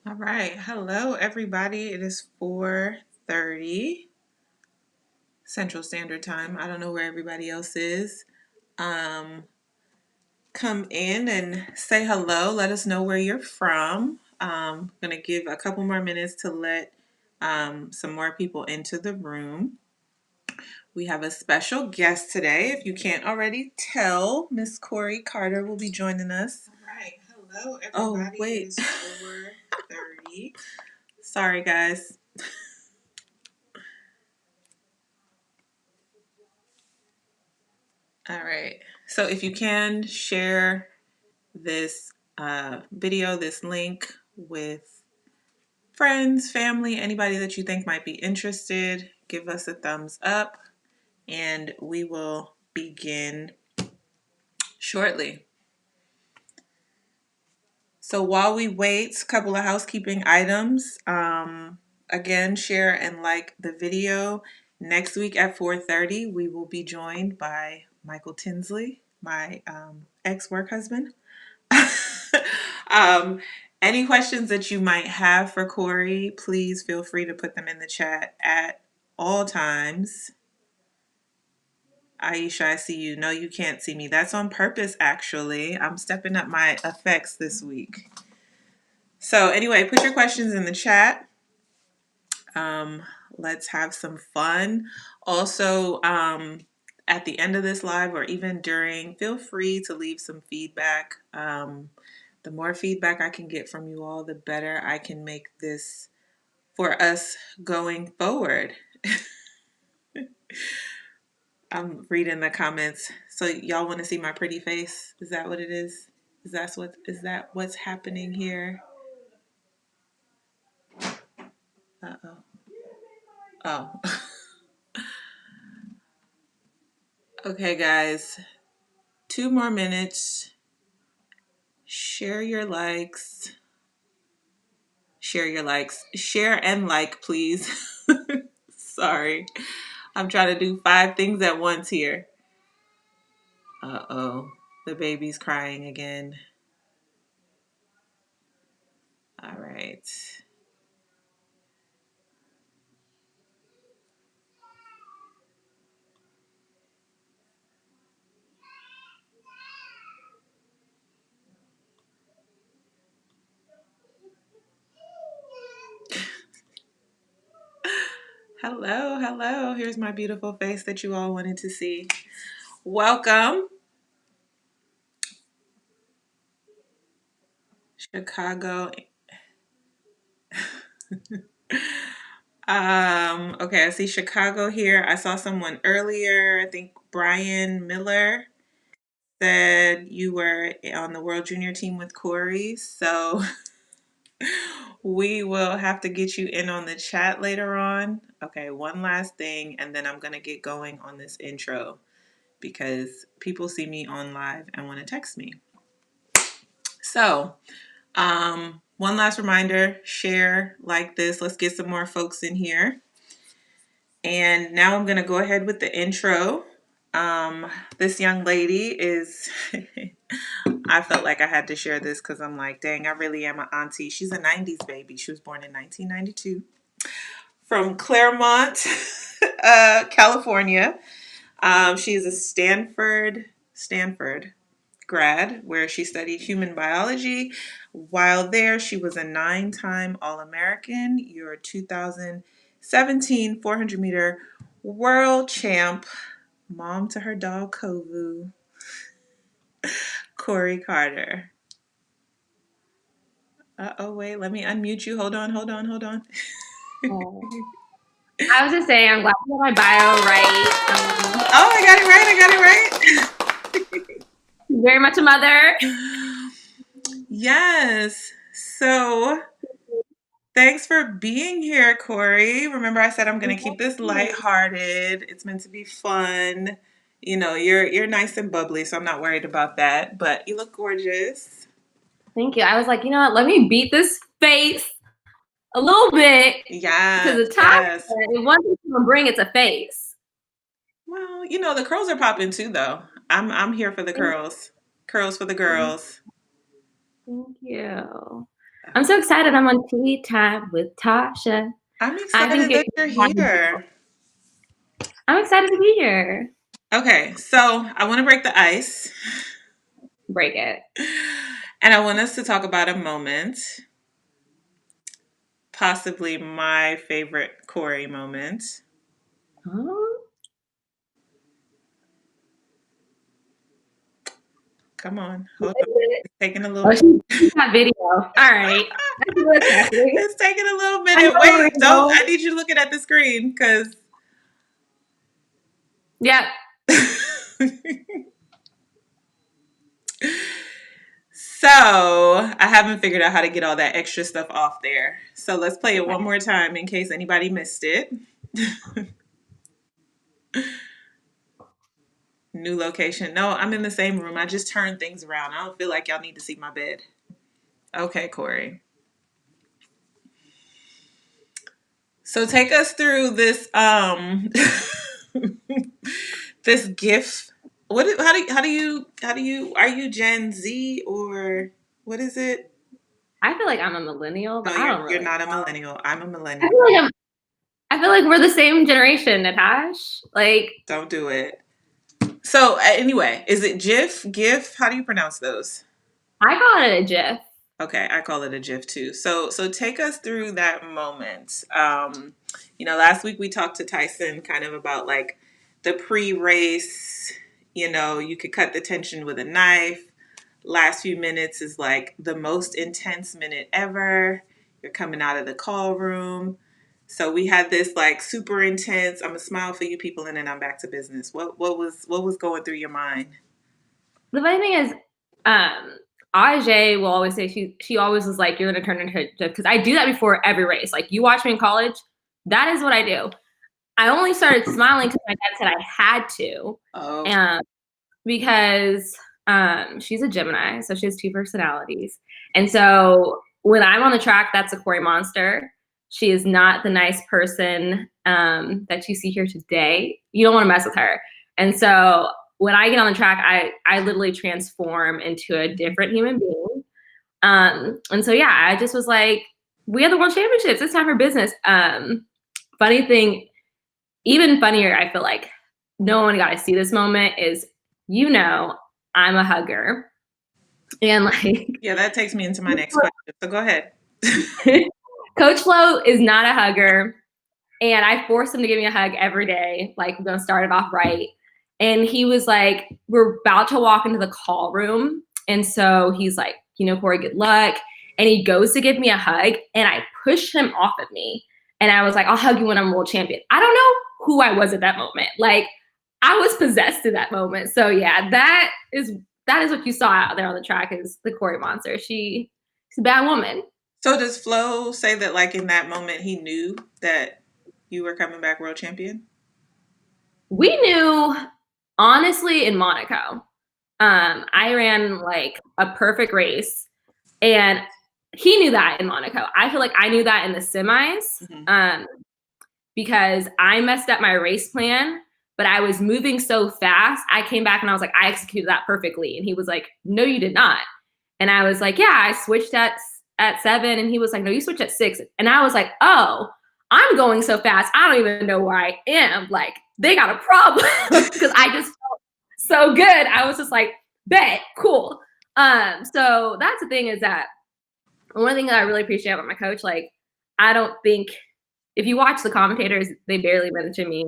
All right. Hello, everybody. It is 4:30 Central Standard Time. I don't know where everybody else is. Um, Come in and say hello. Let us know where you're from. Going to give a couple more minutes to let some more people into the room. We have a special guest today. If you can't already tell, Miss Kori Carter will be joining us. All right. Hello, everybody. Oh, wait. It is 4:30. Sorry, guys. All right. So if you can share this video, this link with friends, family, anybody that you think might be interested, give us a thumbs up and we will begin shortly. So while we wait, a couple of housekeeping items. Again, share and like the video. Next week at 4:30, we will be joined by Michael Tinsley, my ex-work husband. um, any questions that you might have for Kori, please feel free to put them in the chat at all times. Aisha, I see you. No, you can't see me. That's on purpose, actually. I'm stepping up my effects this week. So, anyway, put your questions in the chat. Um, let's have some fun. Also, at the end of this live or even during, feel free to leave some feedback. The more feedback I can get from you all, the better I can make this for us going forward. I'm reading the comments. So y'all want to see my pretty face? Is that what it is? Is that what's happening here? Uh-oh. Oh. Okay, guys. 2 more minutes. Share your likes. Share your likes. Share and like, please. Sorry. I'm trying to do 5 things at once here. Uh-oh. The baby's crying again. All right. Hello, hello. Here's my beautiful face that you all wanted to see. Welcome, Chicago. Okay, I see Chicago here. I saw someone earlier. I think Brian Miller said you were on the World Junior team with Kori. So we will have to get you in on the chat later on. Okay, one last thing, and then I'm going to get going on this intro because people see me on live and want to text me. So, one last reminder, share, like this. Let's get some more folks in here. And now I'm going to go ahead with the intro. This young lady is, I felt like I had to share this because I'm like, dang, I really am an auntie. She's a 90s baby. She was born in 1992 from Claremont, California. She is a Stanford grad where she studied human biology. While there, she was a 9-time All-American, your 2017 400-meter world champ, mom to her dog Kovu, Kori Carter. Uh-oh, wait, let me unmute you. Hold on. Oh. I was just saying, I'm glad you got my bio right. Oh, I got it right. Very much a mother. Yes. So thanks for being here, Kori. Remember, I said I'm going to keep this lighthearted. It's meant to be fun. You know, you're nice and bubbly, so I'm not worried about that. But you look gorgeous. Thank you. I was like, you know what? Let me beat this face a little bit because Yes, the top, yes. if one thing you can bring, it's a face. Well, you know the curls are popping too, though. I'm here for the Thank curls. Curls for the you. girls. Thank you. I'm so excited. I'm on tea time with Tasha. I'm I think excited that you're here. I'm excited to be here. Okay, so I want to break the ice Break it. and I want us to talk about a moment, possibly my favorite Kori moment. Oh, Come on, what hold on. is it? It's taking a little Oh, bit. she's got video. All right. I see what's happening. It's taking a little I minute. know where Wait, we're don't. going. I need you looking at the screen because. Yep. So I haven't figured out how to get all that extra stuff off there. So let's play it Okay. one more time in case anybody missed it. New location. No, I'm in the same room. I just turned things around. I don't feel like y'all need to see my bed. Okay, Kori. So take us through this this GIF. How do you are you Gen Z or what is it? I feel like I'm a millennial, No, but I don't you're really not a know. millennial. I'm a I millennial. feel like I feel like we're the same generation, Natasha. Like Don't do it. So anyway, is it GIF? How do you pronounce those? I call it a GIF. Okay, I call it a GIF too. So take us through that moment. Last week we talked to Tyson kind of about like the pre-race. You could cut the tension with a knife. Last few minutes is like the most intense minute ever. You're coming out of the call room. So we had this like super intense. I'm gonna smile for you people, and then I'm back to business. What was going through your mind? The funny thing is, um, Aj will always say she always was like, "You're gonna turn into a GIF," because I do that before every race. Like you watch me in college, that is what I do. I only started smiling because my dad said I had to, Oh, um, because she's a Gemini, so she has two personalities. And so when I'm on the track, that's a Kori monster. She is not the nice person that you see here today. You don't want to mess with her. And so when I get on the track, I literally transform into a different human being. And so yeah, I just was like, we have the world championships. It's time for business. Funny thing, even funnier, I feel like no one got to see this moment is, I'm a hugger. And like yeah, that takes me into my next question. So go ahead. Coach Flo is not a hugger. And I forced him to give me a hug every day. Like, we're going to start it off right. And he was like, we're about to walk into the call room. And so he's like, Kori, good luck. And he goes to give me a hug. And I push him off of me. And I was like, I'll hug you when I'm world champion. I don't know who I was at that moment. Like, I was possessed in that moment. So yeah, that is what you saw out there on the track is the Kori monster. She's a bad woman. So does Flo say that like in that moment he knew that you were coming back world champion? We knew, honestly, in Monaco. I ran like a perfect race, and he knew that in Monaco. I feel like I knew that in the semis, Mm-hmm. because I messed up my race plan, but I was moving so fast. I came back and I was like, I executed that perfectly, and he was like, No, you did not. And I was like, Yeah, I switched at 7, and he was like, No, you switched at 6, and I was like, Oh, I'm going so fast, I don't even know where I am. Like they got a problem because I just felt so good. I was just like, bet, cool. So that's the thing is that one thing that I really appreciate about my coach, like, I don't think if you watch the commentators, they barely mention me.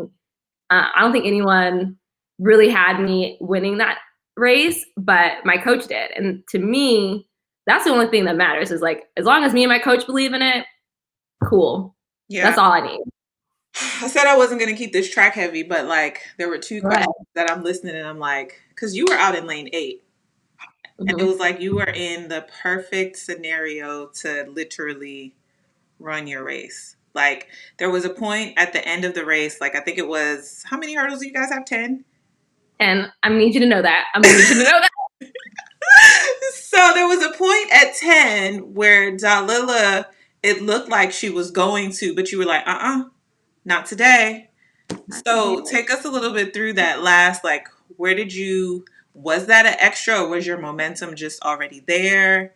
I don't think anyone really had me winning that race, but my coach did. And to me, that's the only thing that matters is like, as long as me and my coach believe in it, cool. Yeah. That's all I need. I said I wasn't gonna keep this track heavy, but like there were two Right. questions that I'm listening and I'm like, because you were out in lane 8. And it Mm-hmm. was like you were in the perfect scenario to literally run your race. Like there was a point at the end of the race, like I think it was how many hurdles do you guys have? 10? And I need you to know that. I'm gonna need you to know that. So there was a point at 10 where Dalila, it looked like she was going to, but you were like, not today. Not today. So take us a little bit through that last, like, was that an extra or was your momentum just already there?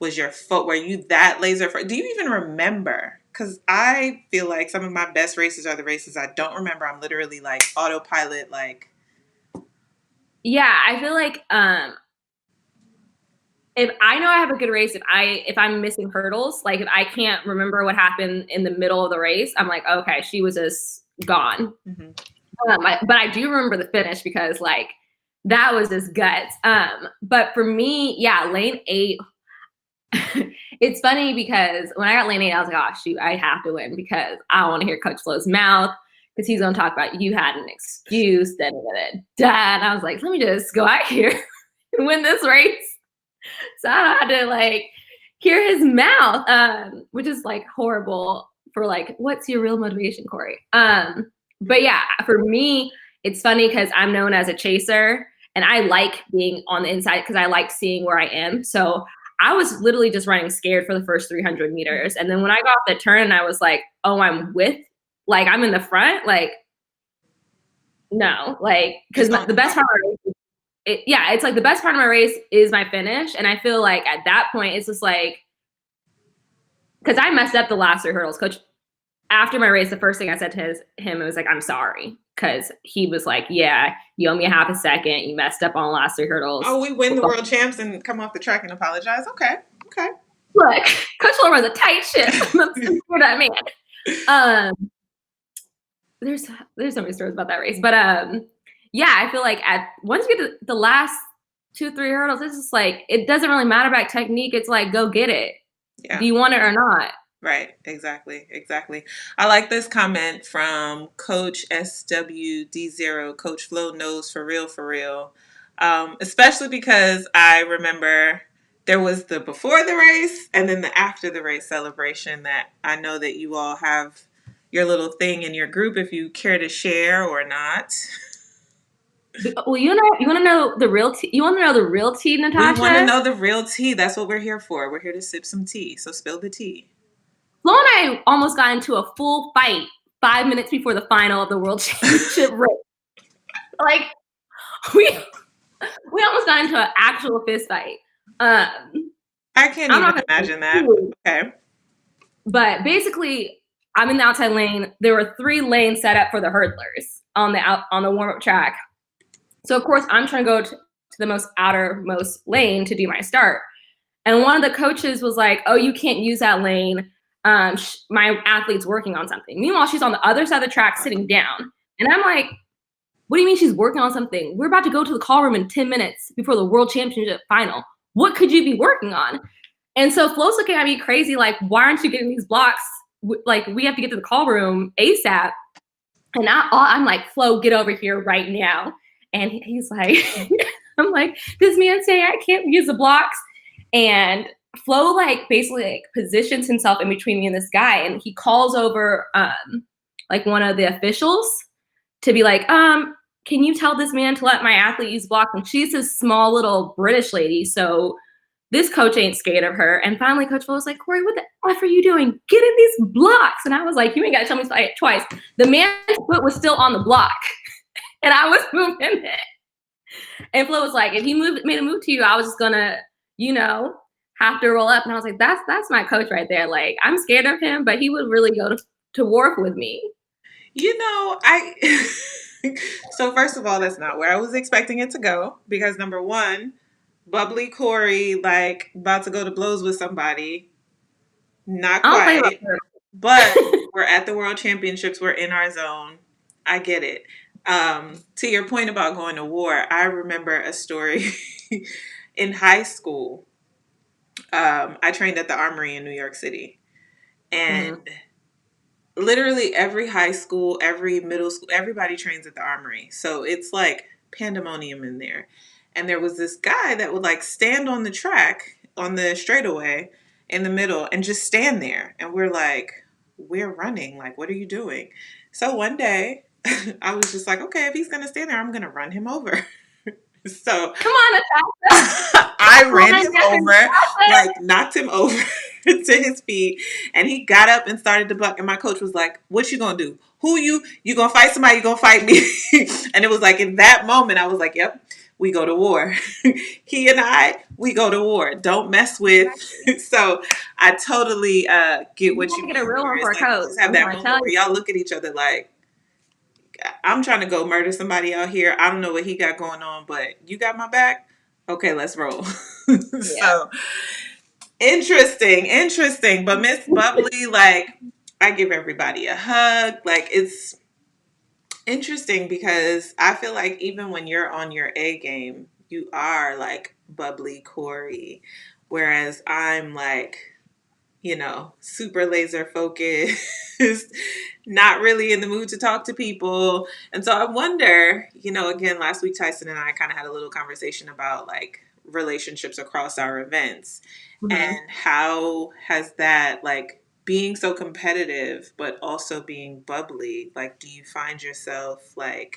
Was your foot, were you that laser? Do you even remember? Because I feel like some of my best races are the races I don't remember. I'm literally like autopilot, like. Yeah, I feel like if I know I have a good race, if I'm missing hurdles, like if I can't remember what happened in the middle of the race, I'm like, okay, she was just gone. Mm-hmm. But I do remember the finish because like that was just guts. But for me, yeah, lane 8. It's funny because when I got lane 8, I was like, oh shoot, I have to win because I don't want to hear Coach Flo's mouth because he's gonna talk about you had an excuse, da da da da. And I was like, let me just go out here and win this race. So I don't have to like hear his mouth, which is like horrible for like, what's your real motivation, Kori? But yeah, for me, it's funny because I'm known as a chaser and I like being on the inside because I like seeing where I am. So I was literally just running scared for the first 300 meters. And then when I got off the turn, I was like, oh, like I'm in the front. Like, no, like, because the best part of my race, it's like the best part of my race is my finish. And I feel like at that point, it's just like, because I messed up the last 3 hurdles. Coach, after my race, the first thing I said to him, it was like, I'm sorry. Because he was like, yeah, you owe me a half a second. You messed up on the last 3 hurdles. Oh, we win the world champs and come off the track and apologize. Okay. Look, Coach Fuller runs a tight ship. I'm for that man. There's so many stories about that race. But yeah, I feel like once you get to the last 2-3 hurdles, it's just like it doesn't really matter about technique. It's like go get it. Yeah. Do you want it or not? Right. Exactly. I like this comment from Coach SWD0. Coach Flo knows for real. Especially because I remember there was the before the race and then the after the race celebration that I know that you all have your little thing in your group if you care to share or not. Well, you want to know the real tea? You want to know the real tea, Natasha? We want to know the real tea. That's what we're here for. We're here to sip some tea. So spill the tea. Flo and I almost got into a full fight 5 minutes before the final of the World Championship race. Like, we almost got into an actual fist fight. I can't even imagine that. Okay. But basically, I'm in the outside lane. There were 3 lanes set up for the hurdlers on the warm-up track. So, of course, I'm trying to go to the most outermost lane to do my start. And one of the coaches was like, oh, you can't use that lane. My athlete's working on something. Meanwhile, she's on the other side of the track sitting down. And I'm like, what do you mean she's working on something? We're about to go to the call room in 10 minutes before the World Championship final. What could you be working on? And so Flo's looking at me crazy, like, why aren't you getting these blocks? Like, we have to get to the call room ASAP. And I'm like, Flo, get over here right now. And he's like, I'm like, this man's saying I can't use the blocks. And Flo like basically like positions himself in between me and this guy, and he calls over like one of the officials to be like, can you tell this man to let my athlete use blocks? And she's this small little British lady, so this coach ain't scared of her. And finally, Coach Flo was like, Kori, what the F are you doing? Get in these blocks. And I was like, you ain't got to tell me twice. The man's foot was still on the block, and I was moving it. And Flo was like, if he made a move to you, I was just gonna, have to roll up. And I was like, that's my coach right there. Like, I'm scared of him, but he would really go to war with me. So first of all, that's not where I was expecting it to go, because number one, bubbly Kori, like about to go to blows with somebody. Not quite. But we're at the World Championships. We're in our zone. I get it. To your point about going to war, I remember a story in high school. I trained at the Armory in New York City. And literally every high school, every middle school, everybody trains at the Armory. So it's like pandemonium in there. And there was this guy that would like stand on the track, on the straightaway in the middle and just stand there. And we're like, we're running. Like, what are you doing? So one day I was just like, okay, if he's going to stand there, I'm going to run him over. So come on, Natasha. I ran him over, like knocked him over to his feet, and he got up and started to buck. And my coach was like, "What you gonna do? You gonna fight somebody? You gonna fight me?" And it was like in that moment, I was like, "Yep, we go to war. He and I, we go to war. Don't mess with. So I totally get You what gotta you get a mean, real where one for it's a like you coat. just have I'm that trying to moment tell where y'all look at each other like, I'm trying to go murder somebody out here. I don't know what he got going on, but you got my back. Okay, let's roll. you. So interesting, interesting. But Miss Bubbly, like, I give everybody a hug. Like, it's interesting because I feel like even when you're on your A game, you are like bubbly Corey. Whereas I'm like, super laser focused, not really in the mood to talk to people. And so I wonder, again, last week Tyson and I kind of had a little conversation about like relationships across our events Yeah. and how has that like being so competitive but also being bubbly, like do you find yourself like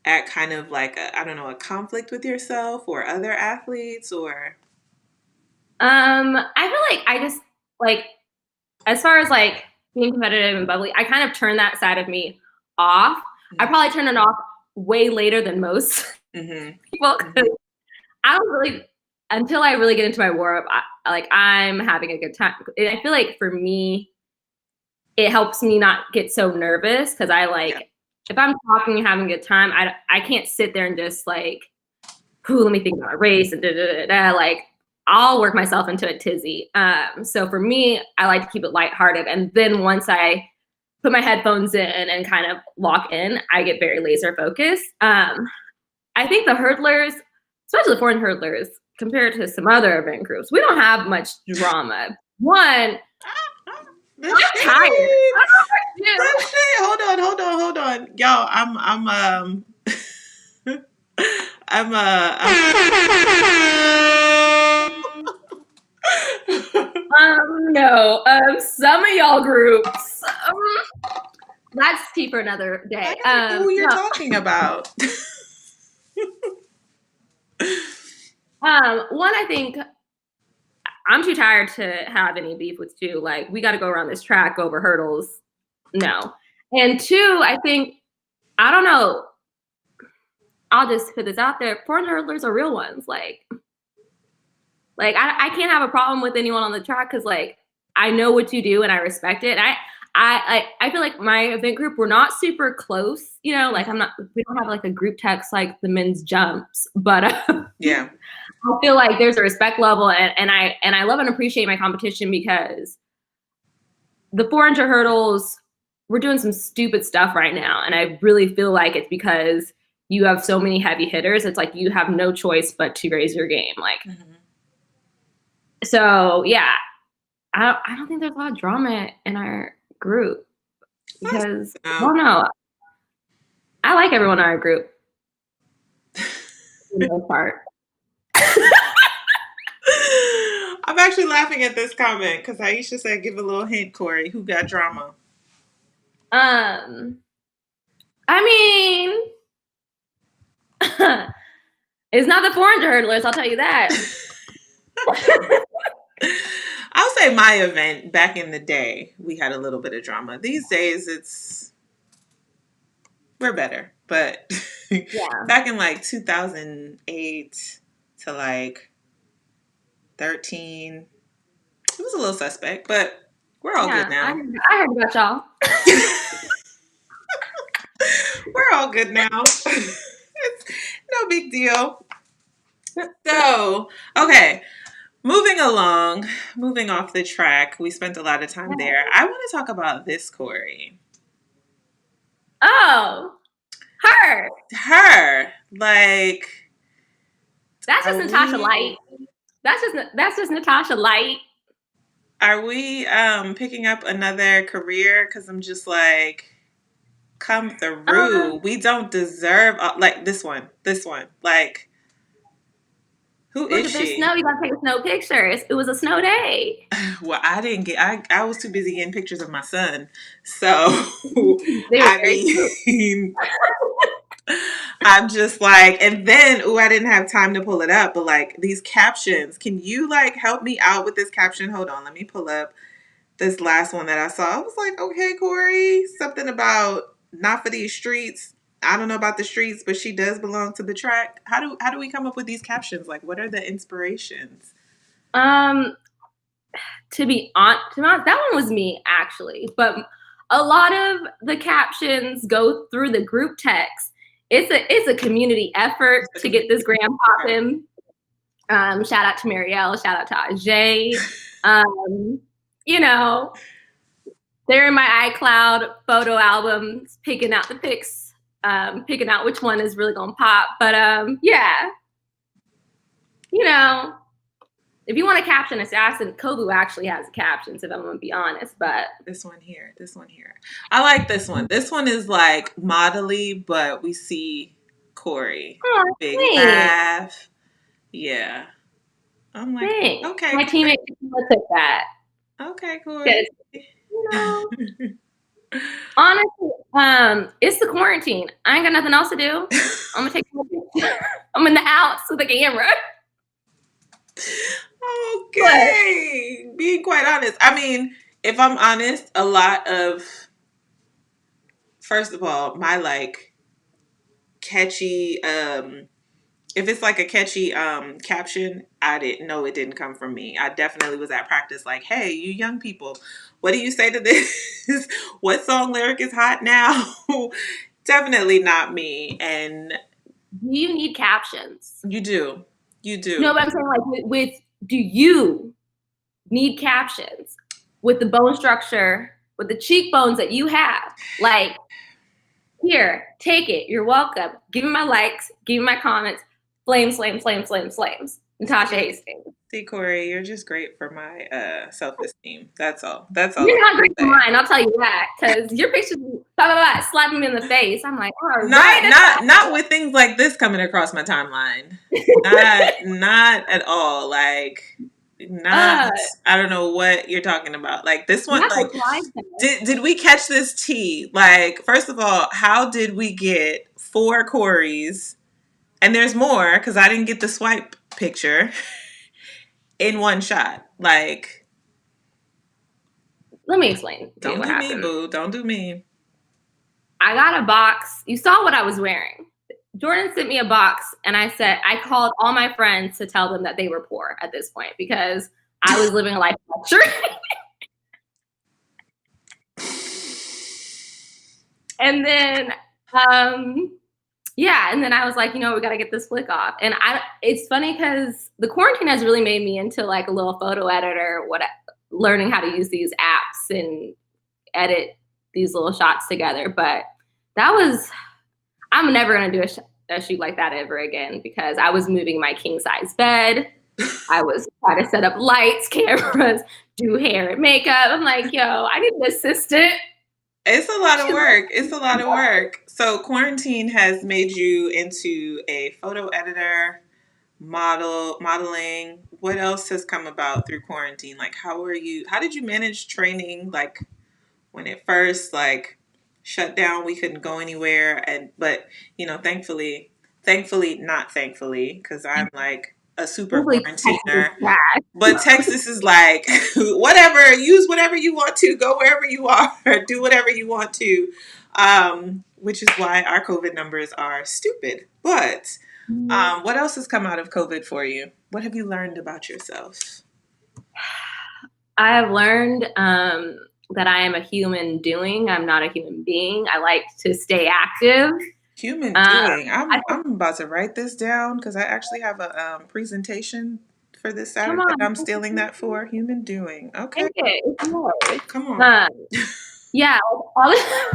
at kind of like I don't know, a conflict with yourself or other athletes or I feel like I just like as far as like being competitive and bubbly, I kind of turned that side of me off. I probably turned it off way later than most mm-hmm. people Mm-hmm. because I don't really until I really get into my warm up. I'm having a good time. And I feel like for me, it helps me not get so nervous because I Yeah. like if I'm talking and having a good time, I can't sit there and just like, who let me think about a race and da da da da. Like I'll work myself into a tizzy. So for me, I like to keep it lighthearted, and then once I put my headphones in and kind of lock in, I get very laser focused. I think the hurdlers, especially the foreign hurdlers, compared to some other event groups, we don't have much drama. One, The I'm tired. shade. I don't know The what to do. shade. Hold on. Y'all, No. Some of y'all groups. That's tea for another I day. gotta know who you're No. talking about. One, I think I'm too tired to have any beef with you. Like, we got to go around this track over hurdles. No. And two, I think, I don't know. I'll just put this out there. Foreign hurdlers are real ones. I can't have a problem with anyone on the track because like I know what you do and I respect it. I feel like my event group we're not super close, like we don't have like a group text like the men's jumps, but Yeah. I feel like there's a respect level and I love and appreciate my competition because the 400 hurdles we're doing some stupid stuff right now and I really feel like it's because you have so many heavy hitters. It's like you have no choice but to raise your game. Like Mm-hmm. so yeah, I don't think there's a lot of drama in our group That's because I no. don't know. I like everyone in our group for the most part. I'm actually laughing at this comment because Aisha said, "Give a little hint, Corey. Who got drama?" Um, I mean, it's not the 400 hurdlers. I'll tell you that. I'll say my event back in the day, we had a little bit of drama. These days, we're better. But Yeah, back in like 2008 to like 13, it was a little suspect, but we're all good yeah. I now. heard, I heard about y'all. We're all good now. It's no big deal. So, okay, moving along, moving off the track. We spent a lot of time there. I want to talk about this, Corey. Oh, her. Her, like, That's just are Natasha we Light. That's just Natasha Light. are we picking up another career? Because I'm just like, come through. Um, We don't deserve like this one. Like, who look is at there's she? snow. You gotta take a snow picture. It was a snow day. Well, I didn't get. I was too busy getting pictures of my son. So, They were I very cute. mean, I'm just like, and then, I didn't have time to pull it up, but like these captions, can you like help me out with this caption? Hold on, let me pull up this last one that I saw. I was like, okay, Corey, something about not for these streets. I don't know about the streets, but she does belong to the track. How do we come up with these captions? Like, what are the inspirations? Um, to be honest, that one was me actually, but a lot of the captions go through the group text. It's a community effort to get this gram popping. Shout out to Marielle, shout out to Ajay. Um, you know, they're in my iCloud photo albums, picking out the pics, picking out which one is really gonna pop. But yeah, you know, if you want a caption assassin, Kobu actually has captions, if I'm gonna be honest. But This one here, this one here. I like this one. This one is like modelly, but we see Kori. oh, Big thanks, laugh. Yeah. I'm like, thanks. okay, My Kori. teammate took that Okay, Kori. because you know, honestly, it's the quarantine. I ain't got nothing else to do. I'm gonna take a picture. I'm in the house with a camera. But Okay. Being quite honest. I mean, if I'm honest, a lot of, first of all, my like catchy if it's like a catchy caption, I didn't know it didn't come from me. I definitely was at practice like, hey, you young people, what do you say to this? What song lyric is hot now? Definitely not me. And do you need captions? you do. You No, do. but I'm saying like with do you need captions with the bone structure, with the cheekbones that you have? Like, here, take it. You're welcome. Give me my likes. Give me my comments. Flames, flames, flames, flames, flames. Natasha Hastings. See, Kori, you're just great for my self esteem. That's all. That's all You're I'm not great for gonna say. mine. I'll tell you that because your pictures, blah, blah, blah, slapping me in the face. I'm like, all Not right, not not with things like this coming across my timeline. Not at all. Like not uh, I don't know what you're talking about. Like this one not like the slide did we catch this tea? Like first of all, how did we get four Corys and there's more cuz I didn't get the swipe picture in one shot. Like Let me explain to you don't what do me, happened. boo. Don't do me. I got a box. You saw what I was wearing. Jordan sent me a box, and I called all my friends to tell them that they were poor at this point because I was living a life of luxury. And then, yeah, and then I was like, we got to get this flick off. And it's funny because the quarantine has really made me into like a little photo editor, learning how to use these apps and edit these little shots together. But I'm never going to do a shoot like that ever again because I was moving my king size bed. I was trying to set up lights, cameras, do hair and makeup. I'm like, yo, I need an assistant. It's a lot of work. It's a lot of work. So quarantine has made you into a photo editor, modeling. What else has come about through quarantine? Like how did you manage training like when it first like shut down, we couldn't go anywhere but thankfully not thankfully because I'm like a super Hopefully, quarantiner. Texas. But Texas is like, whatever, use whatever you want to, go wherever you are, do whatever you want to, which is why our COVID numbers are stupid. But what else has come out of COVID for you? What have you learned about yourself? I have learned that I am a human doing. I'm not a human being. I like to stay active. Human Um, doing. I'm about to write this down because I actually have a presentation for this Come Saturday that on, I'm stealing that for. Human doing. take Okay, it. It's yours. come on, Um, yeah, I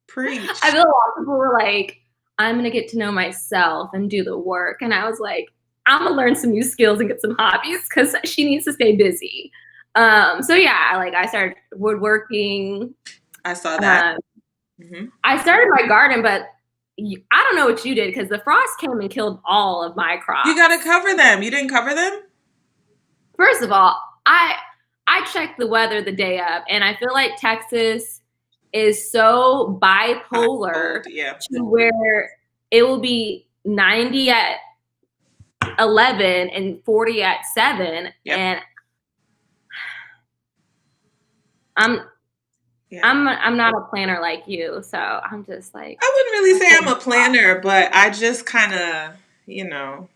preach. feel a lot of people were like, I'm gonna get to know myself and do the work, and I was like, I'm gonna learn some new skills and get some hobbies because she needs to stay busy. So yeah, like I started woodworking. I saw that. Um, Hmm. I started my garden, but I don't know what you did because the frost came and killed all of my You got to crops. cover them. You didn't cover them? First of all, I checked the weather the day of, and I feel like Texas is so Hot, bipolar cold, yeah. to where it will be 90 at 11 and 40 at 7, Yep. and I'm Yeah. I'm not a planner like you, so I'm just like, I wouldn't really say I'm a planner, but I just kind of, you know,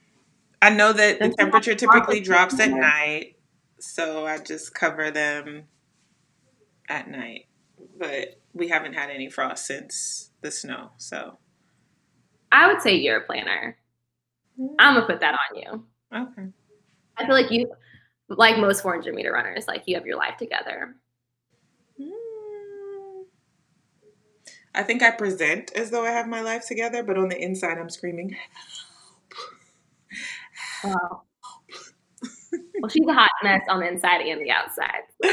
I know that the don't you have temperature a typically project drops at planner? night, so I just cover them at night. But we haven't had any frost since the snow, so. I would say you're a planner. I'm gonna put that on you. Okay. I feel like you, like most 400-meter runners, like you have your life together. Mm, I think I present as though I have my life together, but on the inside, I'm screaming. Wow. Well, she's a hot mess on the inside and the outside. So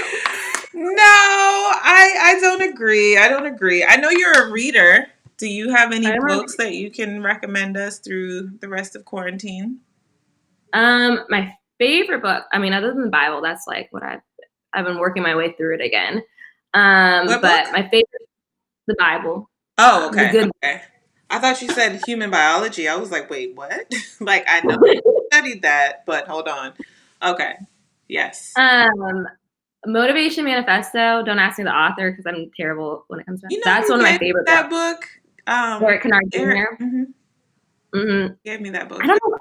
No, I don't agree. I don't agree. I know you're a reader. Do you have any I'm books that you can recommend us through the rest of quarantine? my favorite book. I mean, other than the Bible, that's like what I've been working my way through it again. What But book? my favorite, the Bible, Oh, the okay, good. okay. I thought you said human biology. I was like, wait, what? Like, I know you studied that, but hold on. Okay. Yes. um, Motivation Manifesto. Don't ask me the author because I'm terrible when it comes to that. You know That's who one of my gave me favorite that books. book? Eric Kennard Eric Jr. Mm-hmm. gave me that I book. don't know.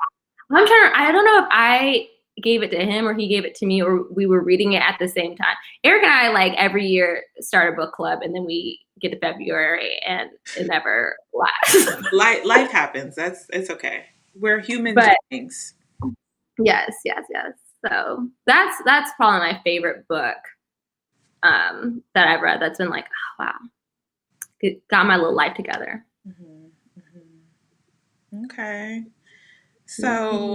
I don't know if I gave it to him or he gave it to me or we were reading it at the same time. Eric and I like every year start a book club and then we get to February and it never lasts. Life happens. It's okay. We're human But beings. yes, yes, yes. So that's probably my favorite book that I've read. That's been like, oh, wow, got my little life together. Hmm. Hmm. Okay. So,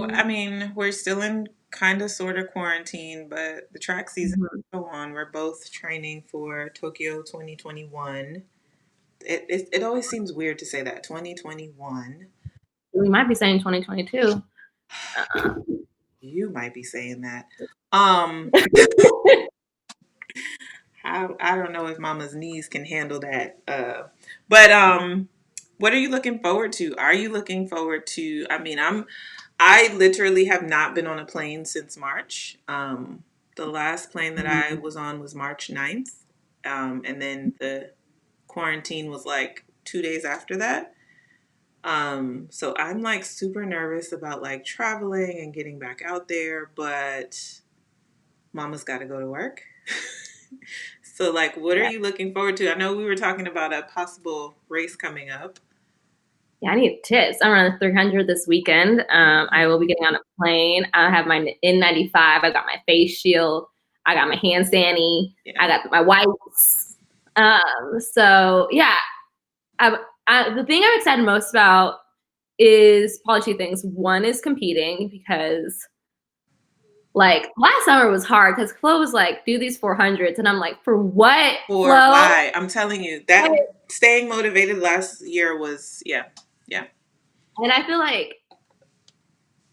Mm-hmm. I mean, we're still in kind of sort of quarantine, but the track season Mm-hmm. will go on. We're both training for Tokyo 2021. It always seems weird to say that 2021. We might be saying 2022. You might be saying that. Um, I don't know if Mama's knees can handle that. But what are you looking forward to? Are you looking forward to? I mean, I literally have not been on a plane since March. The last plane that I was on was March 9th. And then the quarantine was like 2 days after that. So I'm like super nervous about like traveling and getting back out there, but Mama's got to go to work. So, like, what are Yeah. you looking forward to? I know we were talking about a possible race coming up. Yeah, I need tips. I'm running 300 this weekend. I will be getting on a plane. I have my N95. I got my face shield. I got my hand sanny. I Yeah. got my wipes. So yeah, the thing I'm excited most about is probably two things. One is competing because like last summer was hard because Flo was like, do these 400s. And I'm like, for what, For Flo? why? I'm telling you that staying motivated last year was, yeah, yeah. And I feel like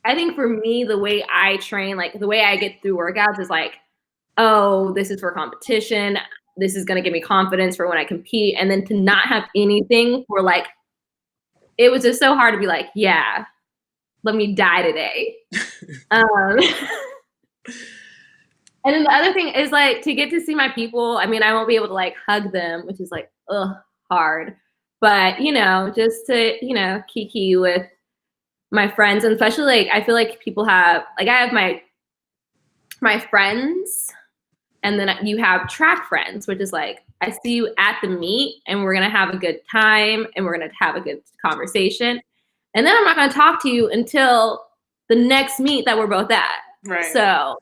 I think for me, the way I train, like the way I get through workouts is like, oh, this is for competition. This is going to give me confidence for when I compete. And then to not have anything for like, it was just so hard to be like, yeah, let me die today. Um, and then the other thing is like to get to see my people. I mean, I won't be able to like hug them, which is like, hard. But, just to, kiki with my friends. And especially like, I feel like people have, like, I have my friends, and then you have track friends, which is like I see you at the meet and we're gonna have a good time and we're gonna have a good conversation, and then I'm not gonna talk to you until the next meet that we're both at. Right. So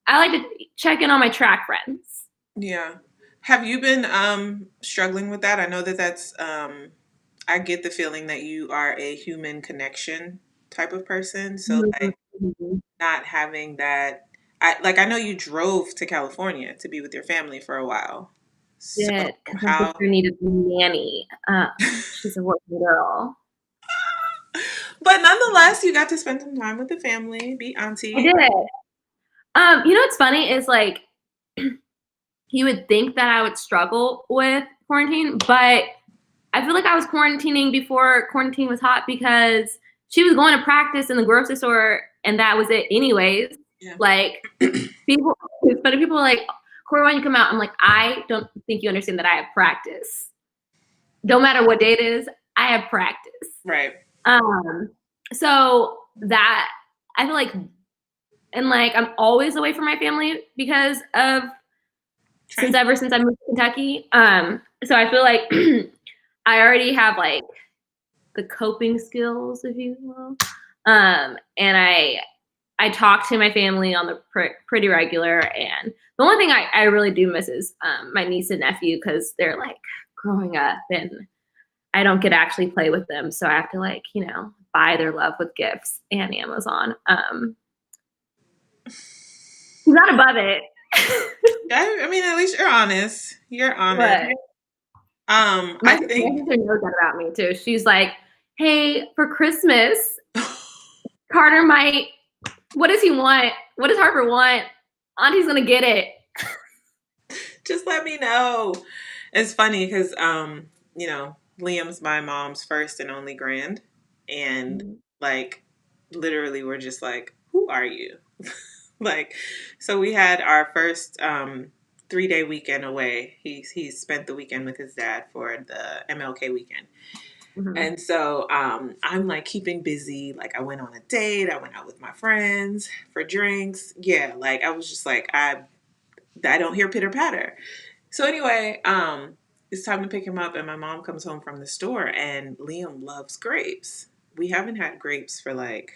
I like to check in on my track friends. Yeah. Have you been struggling with that? I know that that's I get the feeling that you are a human connection type of person. So like Mm-hmm. not having that I know you drove to California to be with your family for a while. So Did because my how sister needed a nanny. She's a working girl. but nonetheless you got to spend some time with the family, be I auntie. did. What's funny is like you would think that I would struggle with quarantine, but I feel like I was quarantining before quarantine was hot because she was going to practice in the grocery store and that was it anyways. Yeah. Like people, it's funny, people are like, Kori, why don't you come out? I'm like, I don't think you understand that I have practice. Don't matter what day it is, I have practice. Right. Um, so that I feel like, and like I'm always away from my family because of ever since I moved to Kentucky. So I feel like I already have like the coping skills, if you will. And I talk to my family on the pretty regular, and the only thing I really do miss is my niece and nephew, because they're like growing up and I don't get to actually play with them, so I have to like, you know, buy their love with gifts and Amazon. He's not above it. I mean, at least you're honest. You're honest. But my I sister think knows that about me too. She's like, hey, for Christmas, Carter might, what does he want? What does Harper want? Auntie's gonna get it. just let me know. It's funny because you know, Liam's my mom's first and only grand, and like literally we're just like, who are you? Like, so we had our first 3-day weekend away. He spent the weekend with his dad for the MLK weekend. And so I'm like keeping busy. Like I went on a date. I went out with my friends for drinks. Yeah, like I was just like I don't hear pitter patter. So anyway, it's time to pick him up, and my mom comes home from the store, and Liam loves grapes. We haven't had grapes for like.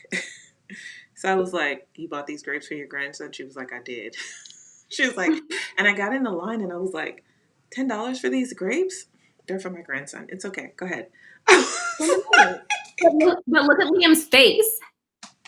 So I was like, "You bought these grapes for your grandson?" She was like, "I did." She was like, and I got in the line, and I was like, $10 for these grapes? They're for my grandson. It's okay. Go ahead. But look at Liam's face.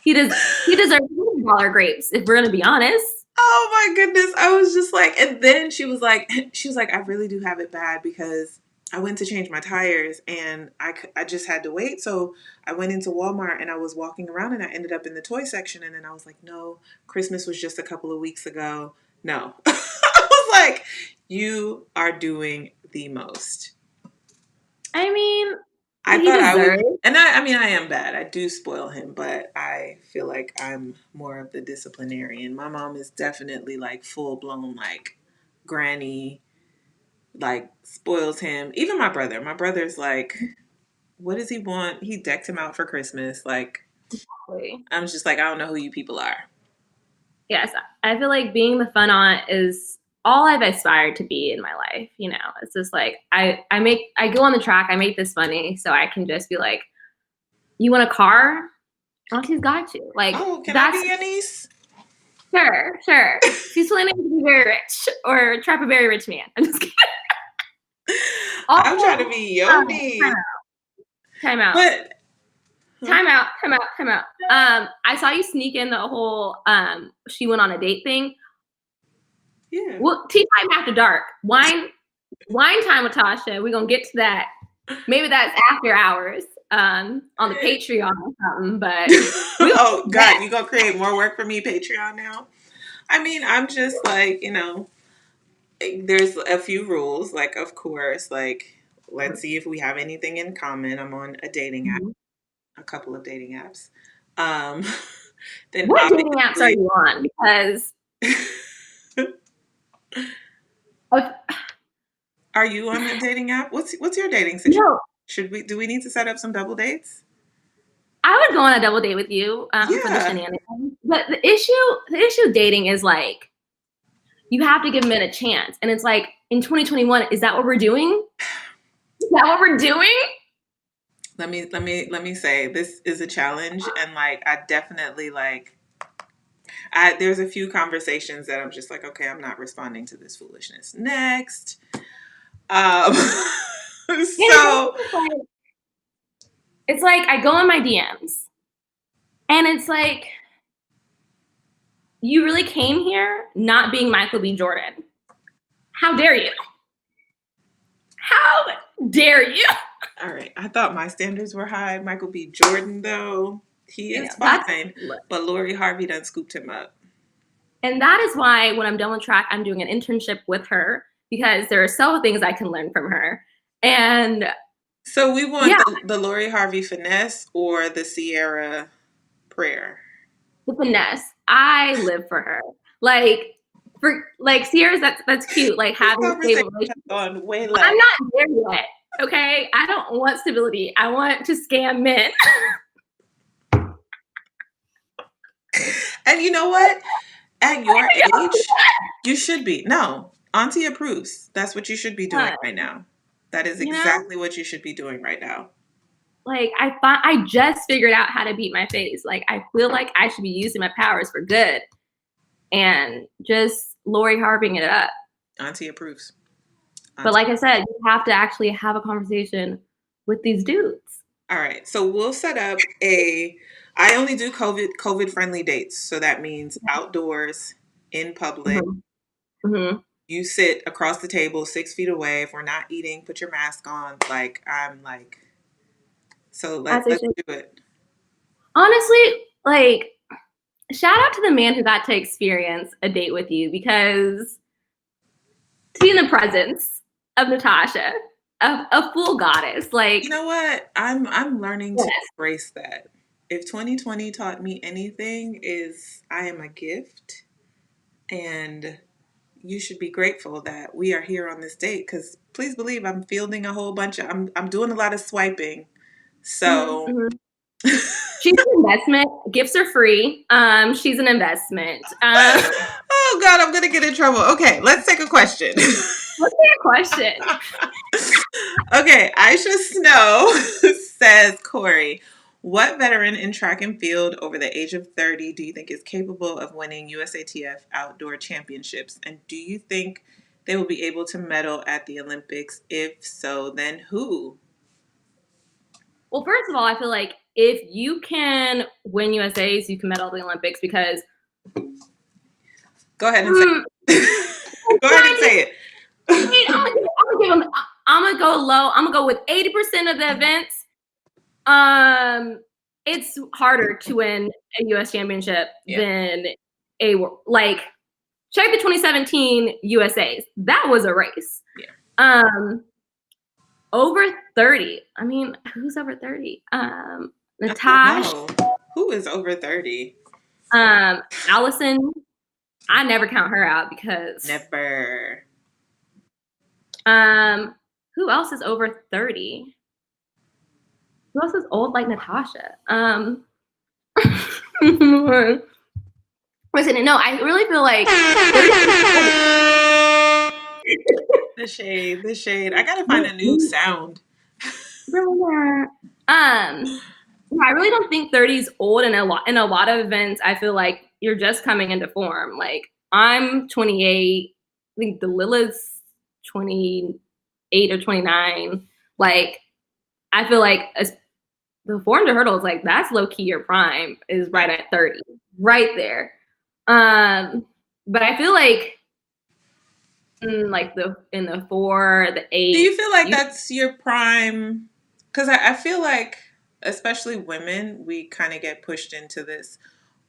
He deserves $1 grapes, if we're gonna be honest. Oh my goodness. I was just like, and then she was like, I really do have it bad because I went to change my tires and I just had to wait. So I went into Walmart and I was walking around and I ended up in the toy section. And then I was like, no, Christmas was just a couple of weeks ago. No. I was like, you are doing the most. I mean, I he thought I would, deserves. and I mean, I am bad. I do spoil him, but I feel like I'm more of the disciplinarian. My mom is definitely like full blown, like granny, like spoils him. Even my brother. My brother's like, what does he want? He decked him out for Christmas. Like, I'm just like, I don't know who you people are. Yes, I feel like being the fun aunt is all I've aspired to be in my life. You know, it's just like I go on the track, I make this money, so I can just be like, you want a car? Auntie's got you. Like Oh, can I that's be your niece? sure. She's planning to be very rich or trap a very rich man. I'm just kidding. I'm trying to be your niece. Time out. But Time out. I saw you sneak in the whole she went on a date thing. yeah. Well, tea time after dark. Wine time with Tasha. We're gonna get to that. Maybe that's after hours on the Patreon or something, but oh God, you gonna create more work for me, Patreon now? I mean, I'm just like, you know, there's a few rules. Like, of course, like let's see if we have anything in common. I'm on a dating app, a couple of dating apps. Um, then what dating apps are obviously, you on? Because are you on a dating app? What's your dating situation? no, Do we need to set up some double dates? I would go on a double date with you for the Yeah. shenanigans. But the issue dating is like you have to give men a chance, and it's like in 2021, is that what we're doing? Is that what we're doing? Let me say this is a challenge, and like I definitely like there's a few conversations that I'm just like, okay, I'm not responding to this foolishness. Next. So It's like I go in my DMs and it's like, you really came here not being Michael B. Jordan. How dare you? How dare you? all right, I thought my standards were high. Michael B. Jordan, though, he is fine, but Lori Harvey done scooped him up. And that is why when I'm done with track, I'm doing an internship with her because there are several things I can learn from her. And so we want the Lori Harvey finesse or the Sierra prayer? The finesse. I live for her. Like, For like Sierra's, that's cute. Like This having a conversation stable has relationship. gone way But I'm left. not there yet. Okay, I don't want stability. I want to scam men. And you know what? At your age, you should be. No, Auntie approves. That's what you should be doing right now. That is You know, exactly what you should be doing right now. like I just figured out how to beat my face. Like I feel like I should be using my powers for good and just Lori Harving it up. Auntie approves. But Auntie. like I said, you have to actually have a conversation with these dudes. All right. So we'll set up a. I only do COVID friendly dates. So that means outdoors, in public. Mm-hmm. Mm-hmm. You sit across the table, 6 feet away. If we're not eating, put your mask on. Like I'm like. So I say let's shit. do it. Honestly, like shout out to the man who got to experience a date with you because seeing the presence of Natasha, a full goddess, You like know what? I'm learning to yes. embrace that. If 2020 taught me anything is I am a gift and you should be grateful that we are here on this date cuz please believe I'm fielding a whole bunch of I'm doing a lot of swiping. Mm-hmm, So mm-hmm. She's an investment. Gifts are free. She's an investment. oh god, I'm going to get in trouble. Okay, let's take a question. What's your question? Okay, Aisha Snow says, Kori, what veteran in track and field over the age of 30 do you think is capable of winning USATF outdoor championships? And do you think they will be able to medal at the Olympics? If so, then who? Well, first of all, I feel like if you can win USA's, you can medal at the Olympics because Go ahead and say it. Go ahead and say it. I'm gonna go low. I'm gonna go with 80% of the events. It's harder to win a US championship Yeah. than a like check the 2017 USA's. That was a race. Yeah. Over 30. I mean, who's over 30? I don't Natasha, know. Who is over 30? Allison. I never count her out because Never. who else is over 30? Who else is old like Natasha? Listen, no, I really feel like The shade, the shade. I gotta find a new sound. I really don't think 30 is old in a lot of events. I feel like you're just coming into form. Like I'm 28. I think Delila's 28 or 29. Like I feel like the 400 hurdles, like that's low key your prime is right at 30, right there. But I feel like like in the 4, the 8. Do you feel like that's your prime? Because I feel like, especially women, we kind of get pushed into this,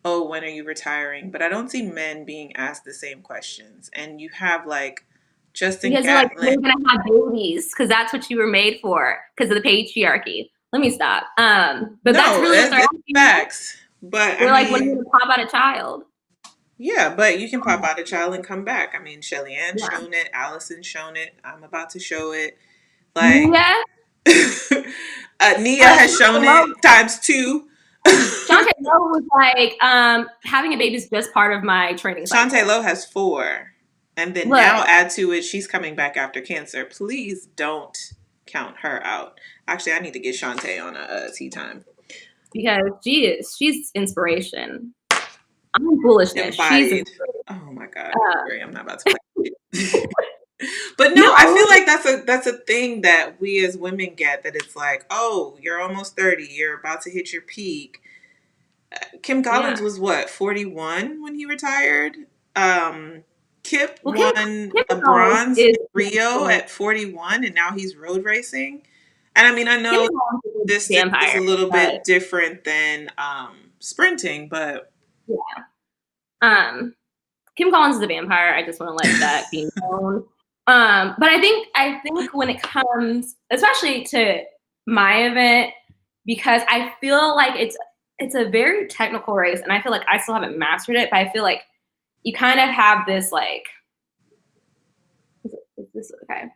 oh, when are you retiring? But I don't see men being asked the same questions. And you have like Justin Because they're like, Gatlin. you're gonna have babies because that's what you were made for because of the patriarchy. Let me stop. But that's No, really what they're it's asking. facts. But They're I like, when are you mean, gonna pop out a child? yeah, but you can pop out a child and come back. I mean, Shelly Ann's Yeah. shown it, Allison's shown it. I'm about to show it. Like, Nia, Nia has shown it times 2. Shantae Lowe was like, having a baby is just part of my training cycle. Shantae Lowe has 4. And then Look, now add to it, she's coming back after cancer. Please don't count her out. Actually, I need to get Shantae on a tea time. because she's inspiration. I'm foolishness. Embodied. Oh my God. Sorry, I'm not about to play. But no, No. I feel like that's a thing that we as women get, that it's like, oh, you're almost 30, you're about to hit your peak. Kim Collins was what, 41 when he retired? Kip won Kim a Collins bronze is in Rio at 41 and now he's road racing. And I mean, I know distance is a little bit different than sprinting, but yeah. Kim Collins is a vampire. I just want to let that be known. But I think when it comes, especially to my event, because I feel like it's a very technical race, and I feel like I still haven't mastered it. But I feel like you kind of have this like, is this okay?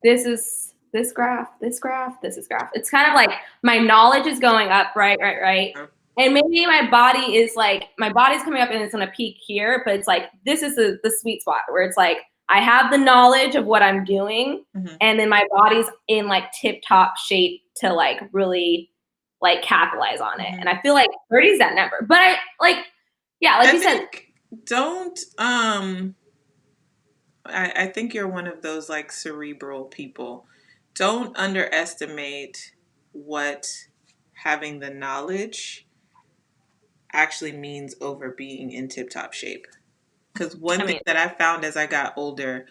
This is this graph, this graph, this is graph. It's kind of like my knowledge is going up, right. And maybe my body is like, my body's coming up and it's gonna peak here, but it's like, this is the sweet spot where it's like, I have the knowledge of what I'm doing, and then my body's in like tip top shape to like really like capitalize on it. And I feel like 30 is that number. But I like, yeah, like you said, don't I think you're one of those like cerebral people. Don't underestimate what having the knowledge actually means over being in tip top shape. Because one thing that I found as I got older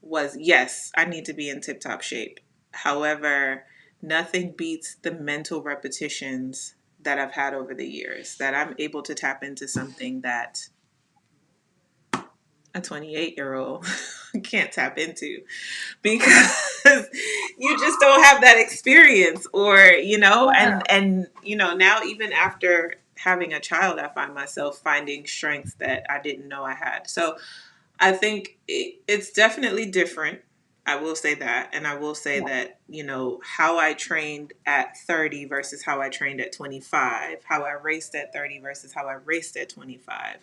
was, yes, I need to be in tip top shape. However, nothing beats the mental repetitions that I've had over the years, that I'm able to tap into something that a 28-year-old can't tap into, because you just don't have that experience, or and now, even after having a child, I find myself finding strengths that I didn't know I had. So I think it's definitely different. I will say that. And I will say that, how I trained at 30 versus how I trained at 25, how I raced at 30 versus how I raced at 25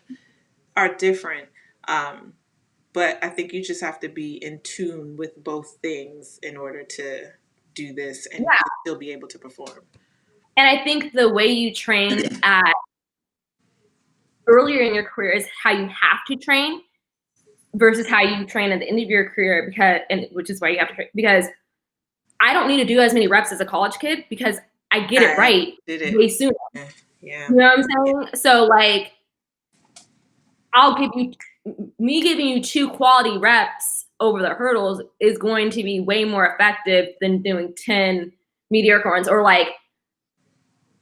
are different. But I think you just have to be in tune with both things in order to do this and still be able to perform. And I think the way you trained at earlier in your career is how you have to train versus how you train at the end of your career, which is why you have to train, because I don't need to do as many reps as a college kid because I get it right way sooner. Yeah. You know what I'm saying? So like, me giving you 2 quality reps over the hurdles is going to be way more effective than doing 10 mediocre ones. Or like,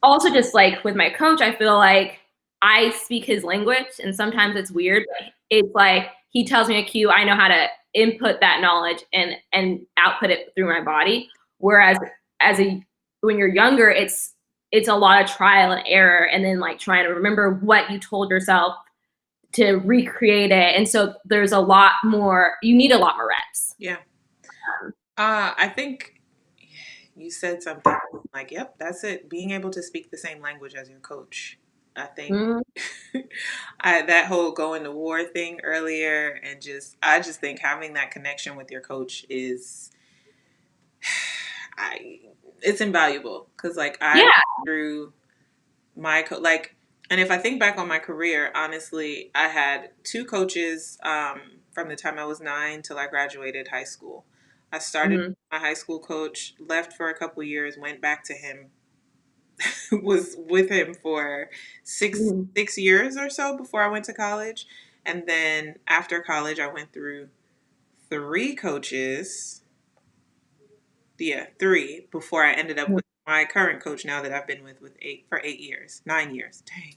also just like with my coach, I feel like I speak his language, and sometimes it's weird, but it's like he tells me a cue, I know how to input that knowledge and output it through my body. Whereas when you're younger, it's a lot of trial and error, and then like trying to remember what you told yourself to recreate it. And so there's you need a lot more reps. Yeah. I think you said something like, yep, that's it. Being able to speak the same language as your coach. I think that whole going to war thing earlier, and I just think having that connection with your coach is, it's invaluable. Because like I went through my and if I think back on my career, honestly, I had 2 coaches from the time I was 9 till I graduated high school. I started with my high school coach, left for a couple years, went back to him, was with him for 6 years or so before I went to college. And then after college, I went through 3 coaches. Yeah, 3 before I ended up with my current coach now that I've been with 8 years, 9 years. Dang.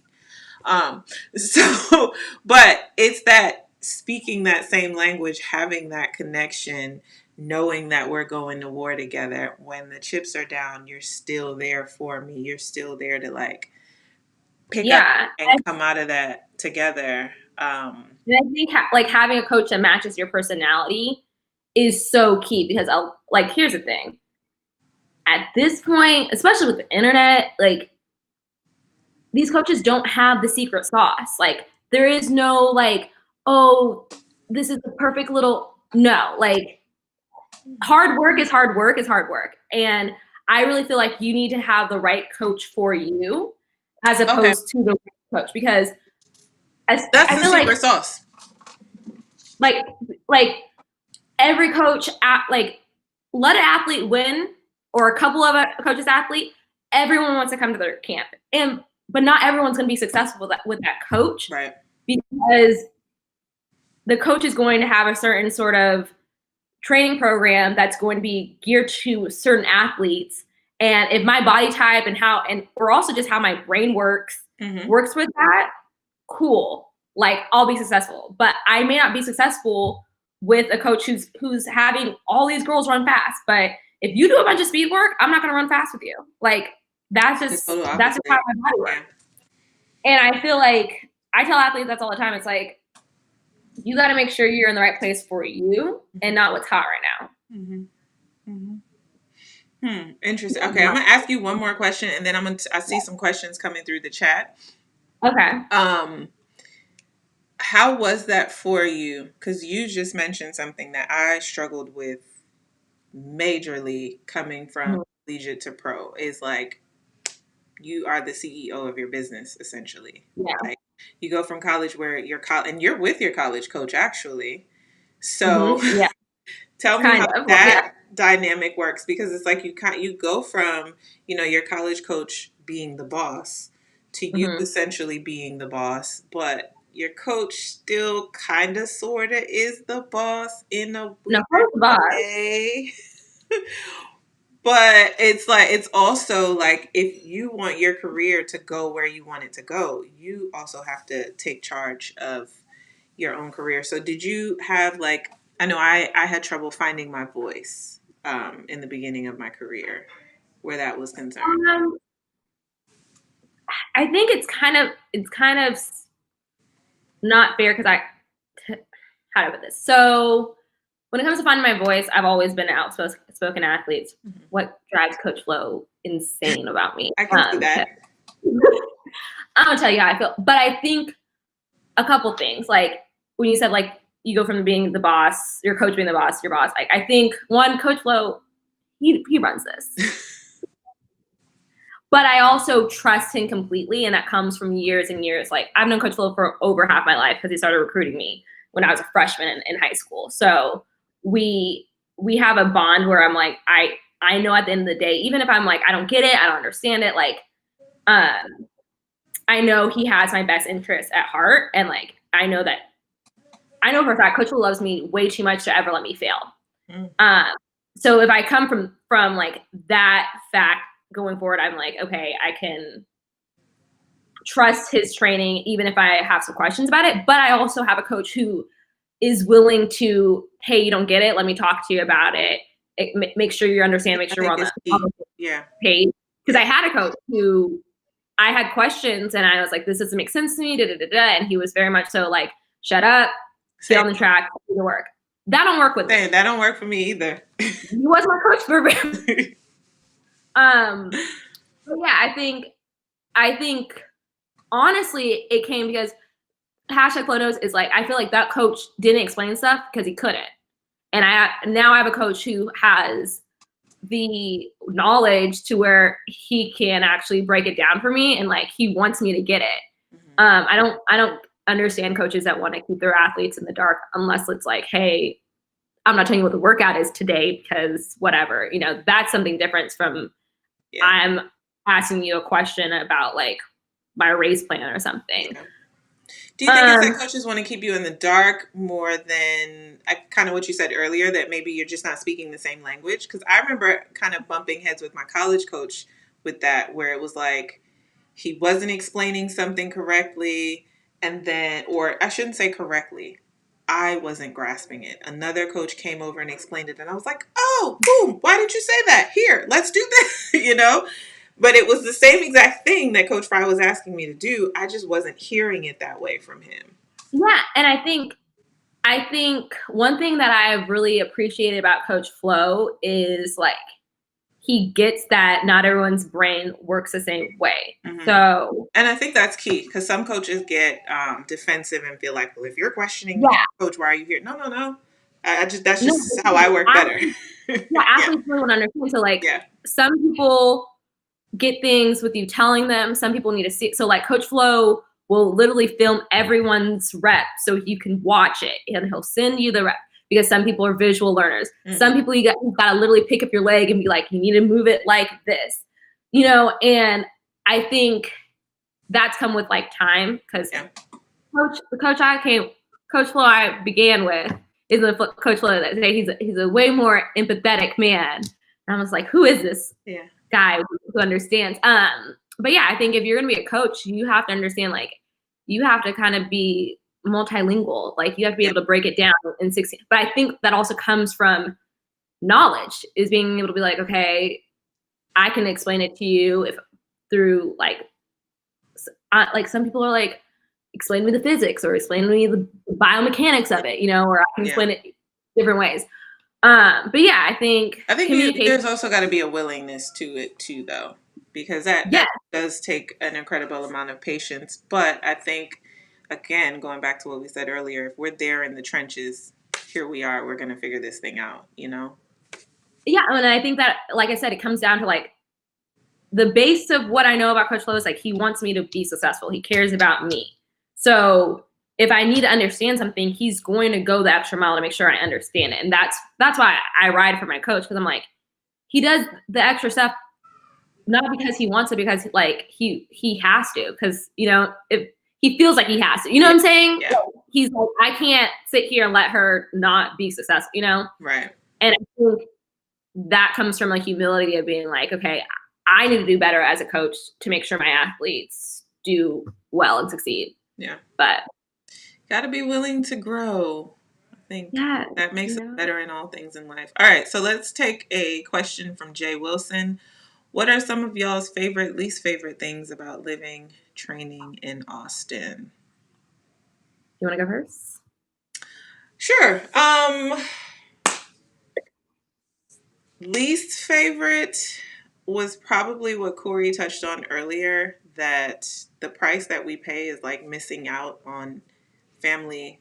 But it's that speaking that same language, having that connection, knowing that we're going to war together. When the chips are down, you're still there for me. You're still there to like pick up and come out of that together. And I think like having a coach that matches your personality is so key, because here's the thing. At this point, especially with the internet, like these coaches don't have the secret sauce. Like there is no like, oh, this is the perfect no, like hard work is hard work is hard work. And I really feel like you need to have the right coach for you as opposed to the right coach, because that's the secret sauce. Like every coach let an athlete win, or a couple of coaches athlete, everyone wants to come to their camp. But not everyone's going to be successful with that coach. Right. Because the coach is going to have a certain sort of training program that's going to be geared to certain athletes. And if my body type or also just how my brain works with that, cool. Like I'll be successful. But I may not be successful with a coach who's having all these girls run fast. But if you do a bunch of speed work, I'm not going to run fast with you. Like that's just how my body works. And I feel like I tell athletes that's all the time. It's like, you got to make sure you're in the right place for you and not what's hot right now. Mm-hmm. Mm-hmm. Interesting. Okay, I'm gonna ask you one more question, and then I see some questions coming through the chat. Okay. How was that for you? Because you just mentioned something that I struggled with majorly coming from collegiate to pro. Is like you are the CEO of your business essentially. Yeah. Like you go from college where and you're with your college coach actually. So Yeah. tell me Kind how of. Well, yeah. that dynamic works because it's like you go from, your college coach being the boss to you essentially being the boss, but your coach still kind of sort of is the boss in a No, weird boss. way. But it's also like if you want your career to go where you want it to go, you also have to take charge of your own career. So did you have like I know I had trouble finding my voice in the beginning of my career where that was concerned. I think it's kind of not fair because how to put this. So when it comes to finding my voice, I've always been an outspoken athlete. Mhm. What drives Coach Flo insane about me? I can see that. I'm gonna tell you how I feel, but I think a couple things. Like when you said like you go from being the boss, your coach being the boss, your boss. Like I think one, Coach Flo, he runs this. But I also trust him completely, and that comes from years and years. Like I've known Coach Flo for over half my life because he started recruiting me when I was a freshman in high school. So we have a bond where I'm like, I know at the end of the day, even if I'm like, I don't get it, I don't understand it, like I know he has my best interest at heart, and like I know for a fact Coach Flo loves me way too much to ever let me fail. Mm. So if I come from like that fact going forward, I'm like, okay, I can trust his training, even if I have some questions about it. But I also have a coach who is willing to, hey, you don't get it. Let me talk to you about it. Make sure you understand. Make I sure we're think on it's the key. Yeah. page. Because I had a coach who I had questions, and I was like, this doesn't make sense to me. Da, da, da, da. And he was very much so like, shut up, get on the track, do the work. That don't work with me. That don't work for me either. He was my coach for but yeah, I think honestly it came because hashtag photos is like I feel like that coach didn't explain stuff because he couldn't. And now I have a coach who has the knowledge to where he can actually break it down for me, and like he wants me to get it. I don't understand coaches that want to keep their athletes in the dark unless it's like, hey, I'm not telling you what the workout is today because whatever, that's something different from I'm asking you a question about like my race plan or something. Yeah. Do you think it's that coaches want to keep you in the dark more than kind of what you said earlier, that maybe you're just not speaking the same language? Because I remember kind of bumping heads with my college coach with that, where it was like he wasn't explaining something correctly, and then, or I shouldn't say correctly, I wasn't grasping it. Another coach came over and explained it, and I was like, oh, boom, why did you say that? Here, let's do this, But it was the same exact thing that Coach Fry was asking me to do. I just wasn't hearing it that way from him. Yeah, and I think one thing that I've really appreciated about Coach Flo is like he gets that not everyone's brain works the same way. Mm-hmm. So, and I think that's key because some coaches get defensive and feel like, well, if you're questioning me, coach, why are you here? No. That's just how I work better. Athletes really want to understand. So like some people get things with you telling them, some people need to see it. So like Coach Flo will literally film everyone's rep so you can watch it, and he'll send you the rep because some people are visual learners. Mm-hmm. Some people you've got to literally pick up your leg and be like, you need to move it like this, and I think that's come with like time because Coach Flo I began with is the Coach Flo that say he's a way more empathetic man. And I was like, who is this guy who understands? But yeah, I think if you're gonna be a coach, you have to understand, like, you have to kind of be multilingual. Like you have to be able to break it down in 16. But I think that also comes from knowledge, is being able to be like, okay, I can explain it to you if through like some people are like, explain to me the physics or explain to me the biomechanics of it, or I can explain it different ways. But yeah, I think communication. There's also got to be a willingness to it too, though, because that does take an incredible amount of patience. But I think, again, going back to what we said earlier, if we're there in the trenches, here we are, we're going to figure this thing out, Yeah, and I think that, like I said, it comes down to like the base of what I know about Coach Lowe is like he wants me to be successful. He cares about me. So if I need to understand something, he's going to go the extra mile to make sure I understand it. And that's why I ride for my coach, because I'm like, he does the extra stuff not because he wants to, because like he has to, because if he feels like he has to, what I'm saying? Yeah. He's like, I can't sit here and let her not be successful, Right. And I think that comes from like humility of being like, okay, I need to do better as a coach to make sure my athletes do well and succeed. Yeah. But got to be willing to grow. I think that makes it better in all things in life. All right. So let's take a question from Jay Wilson. What are some of y'all's least favorite things about living, training in Austin? You want to go first? Sure. Least favorite was probably what Kori touched on earlier, that the price that we pay is like missing out on family,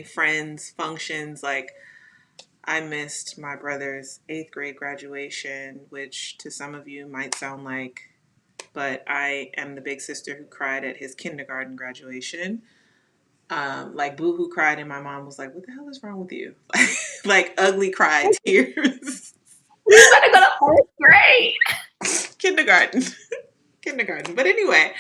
friends, functions. Like, I missed my brother's 8th grade graduation, which to some of you might sound like, but I am the big sister who cried at his kindergarten graduation. Like boohoo cried, and my mom was like, "What the hell is wrong with you?" Like ugly cry tears. You better go to 4th grade. Kindergarten. But anyway,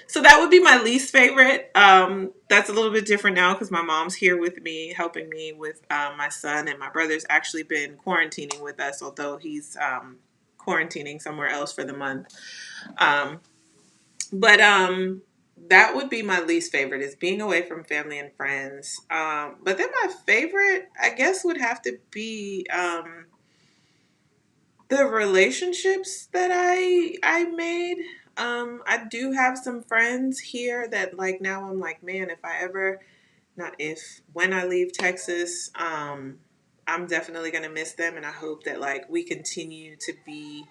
so that would be my least favorite. That's a little bit different now because my mom's here with me, helping me with my son, and my brother's actually been quarantining with us, although he's quarantining somewhere else for the month. But that would be my least favorite, is being away from family and friends. But then my favorite, I guess, would have to be the relationships that I made. I do have some friends here that like now I'm like, man, when I leave Texas, I'm definitely gonna miss them, and I hope that like we continue to be,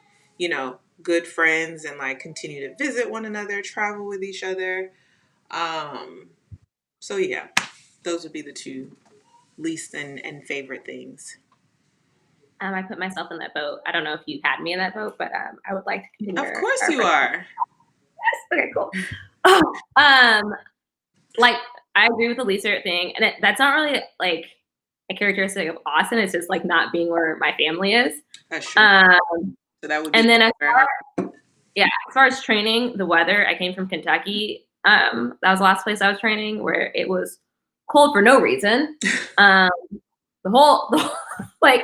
good friends and like continue to visit one another, travel with each other. So yeah, those would be the two least and favorite things. I put myself in that boat. I don't know if you had me in that boat, but I would like to continue. Of course you are. Yes. Okay, cool. Oh, like I agree with the least favorite thing, and that's not really like a characteristic of Austin. It's just like not being where my family is. That's true. So that would be. And then as far as training, the weather. I came from Kentucky. That was the last place I was training, where it was cold for no reason. The whole like,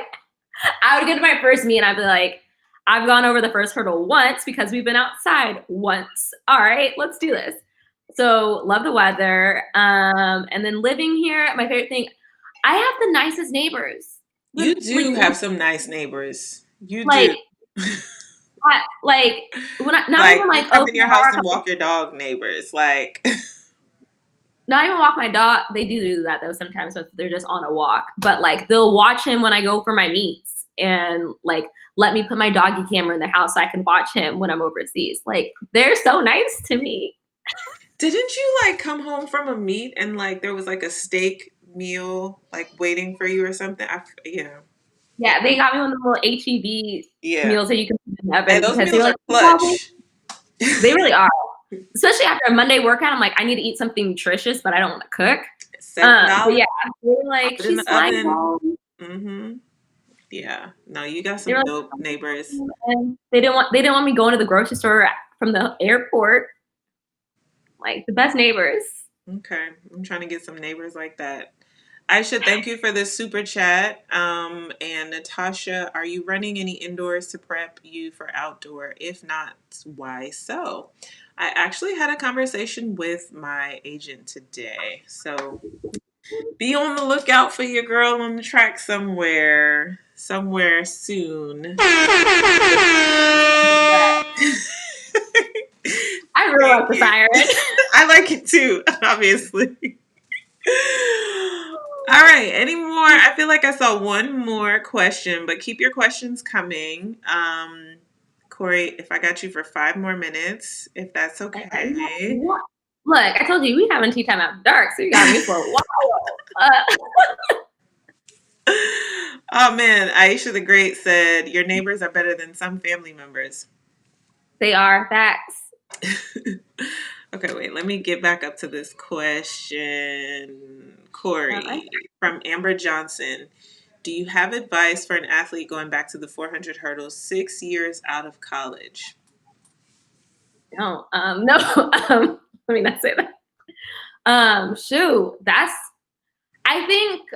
I would get to my first meet and I'd be like, I've gone over the first hurdle once because we've been outside once. All right, let's do this. So love the weather. And then living here, my favorite thing, I have the nicest neighbors. You do have some nice neighbors. You like, do. When I come in your house and walk your dog neighbors. Like, not even walk my dog. They do that though sometimes, but they're just on a walk. But like they'll watch him when I go for my meets, and like let me put my doggy camera in their house so I can watch him when I'm overseas. Like, they're so nice to me. Didn't you like come home from a meet and like there was like a steak meal like waiting for you or something? Yeah, they got me one of the little HEB meals that you can put in the oven. And those meals are clutch. They really are. Especially after a Monday workout, I'm like, I need to eat something nutritious, but I don't want to cook. But yeah, they're like, she's flying home. Mm-hmm. Yeah. No, you got some dope neighbors. And they didn't want me going to the grocery store from the airport. Like, the best neighbors. Okay. I'm trying to get some neighbors like that. Aisha, thank you for this super chat. And Natasha, are you running any indoors to prep you for outdoor? If not, why so? I actually had a conversation with my agent today. So be on the lookout for your girl on the track somewhere soon. I really like Thank the you. siren. I like it too, obviously. All right. Any more? I feel like I saw one more question, but keep your questions coming. Kori, if I got you for 5 more minutes, if that's okay. What? Look, I told you we having tea time after dark, so you got me for a while. Oh man, Aisha the Great said your neighbors are better than some family members. They are facts. Okay, wait, let me get back up to this question. I Kori from Amber Johnson. Do you have advice for an athlete going back to the 400 hurdles 6 years out of college? don't. No. Let me not say that. Shoot, that's. I think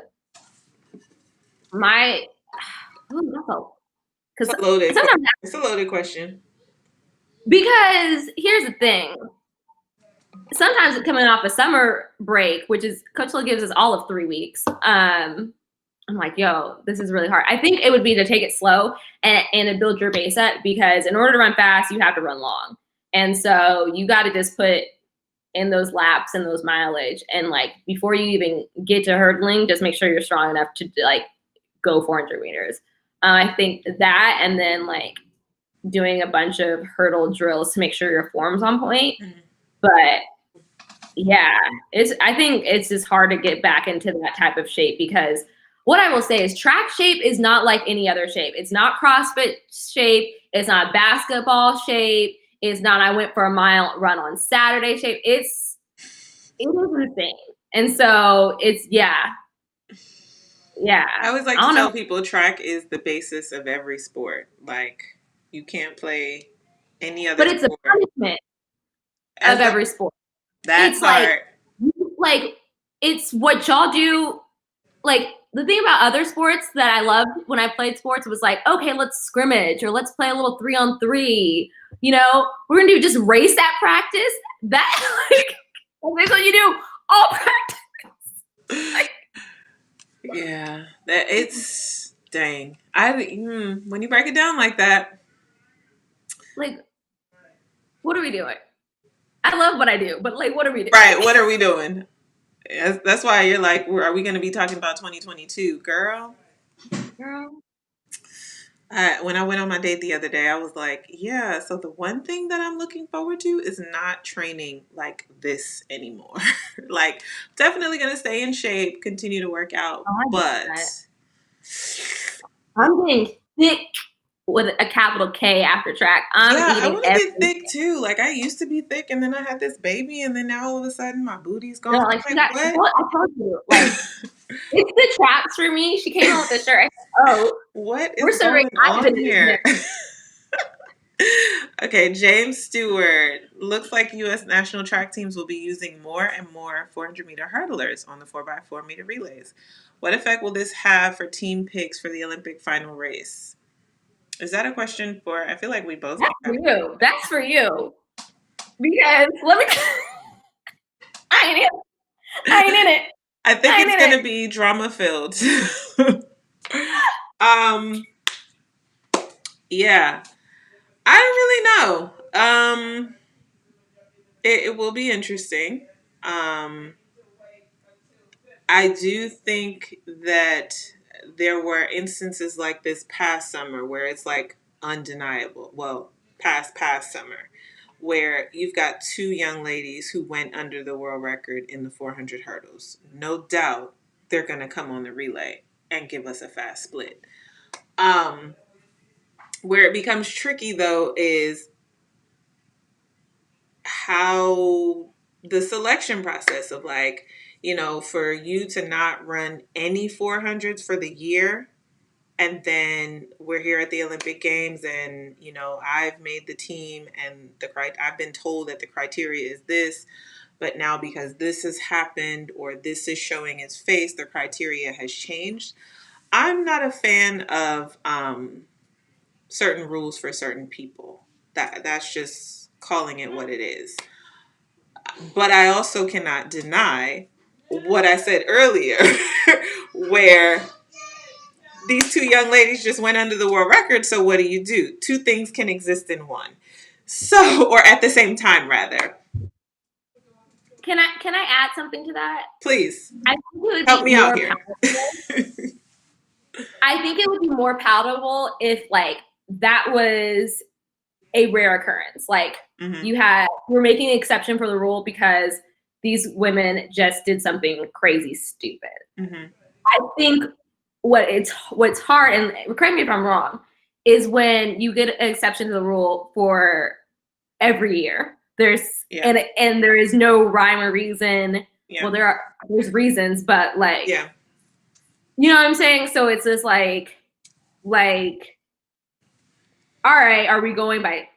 my. Because It's a loaded, sometimes it's a loaded question. because here's the thing. Sometimes coming off a summer break, which is Coach Hill gives us all of 3 weeks. I'm like, yo, this is really hard. I think it would be to take it slow and to build your base up because in order to run fast, you have to run long. And so you got to just put in those laps and those mileage. And like before you even get to hurdling, just make sure you're strong enough to like go 400 meters. I think that and then like doing a bunch of hurdle drills to make sure your form's on point. Mm-hmm. But yeah, I think it's just hard to get back into that type of shape because what I will say is track shape is not like any other shape. It's not CrossFit shape. It's not basketball shape. It's not I went for a mile run on Saturday shape. It is insane. And so it's yeah. I always like I to don't know. tell people track is the basis of every sport. Like, you can't play any other But it's a sport punishment of as a every sport. that It's like part. like it's what y'all do. Like the thing about other sports that I loved when I played sports was like, okay, let's scrimmage or let's play a little 3-on-3. You know, we're gonna do just race at practice. That like that's what you do all practice. Like, Yeah, that it's dang. When you break it down like that, like what are we doing? I love what I do, but like, what are we doing? right? What are we doing? That's why you're like, are we going to be talking about 2022, girl? Girl. When I went on my date the other day, I was like, yeah, so the one thing that I'm looking forward to is not training like this anymore. Like, definitely going to stay in shape, continue to work out, Oh, I get but that. I'm getting thick with a capital K after track. I'm yeah, I eating want to get everything. thick too. Like, I used to be thick, and then I had this baby, and then now all of a sudden my booty's No, gone. like I'm she like, got. what? I told you, like it's the traps for me. She came in with the shirt. I said, "Oh, What we're is serving going my on business." here? Okay, James Stewart. Looks like U.S. national track teams will be using more and more 400-meter hurdlers on the 4x4 meter relays. What effect will this have for team picks for the Olympic final race? Is that a question for? I feel like we both That's can for kind of. you. That's for you. Because let me. I ain't in. I ain't in it. I think I ain't it's in going it. to be drama filled. um, yeah, I don't really know. It will be interesting. Um, I do think that there were instances like this past summer where it's like undeniable. Well, past summer, where you've got two young ladies who went under the world record in the 400 hurdles. No doubt they're going to come on the relay and give us a fast split. Um, where it becomes tricky though is how the selection process of like, for you to not run any 400s for the year, and then we're here at the Olympic Games, and I've made the team, and I've been told that the criteria is this, but now because this has happened or this is showing its face, the criteria has changed. I'm not a fan of certain rules for certain people. That's just calling it what it is. But I also cannot deny what I said earlier, where these two young ladies just went under the world record. So what do? Two things can exist in one. So, or at the same time, rather. Can I add something to that? Please I think it would help be me out more here. palatable. I think it would be more palatable if like that was a rare occurrence. Like Mm-hmm. we're making an exception for the rule because these women just did something crazy stupid. Mm-hmm. I think what's hard, and correct me if I'm wrong, is when you get an exception to the rule for every year. Yeah. And there is no rhyme or reason. Yeah. Well, there's reasons, but like Yeah. you know what I'm saying? So it's just all right, are we going by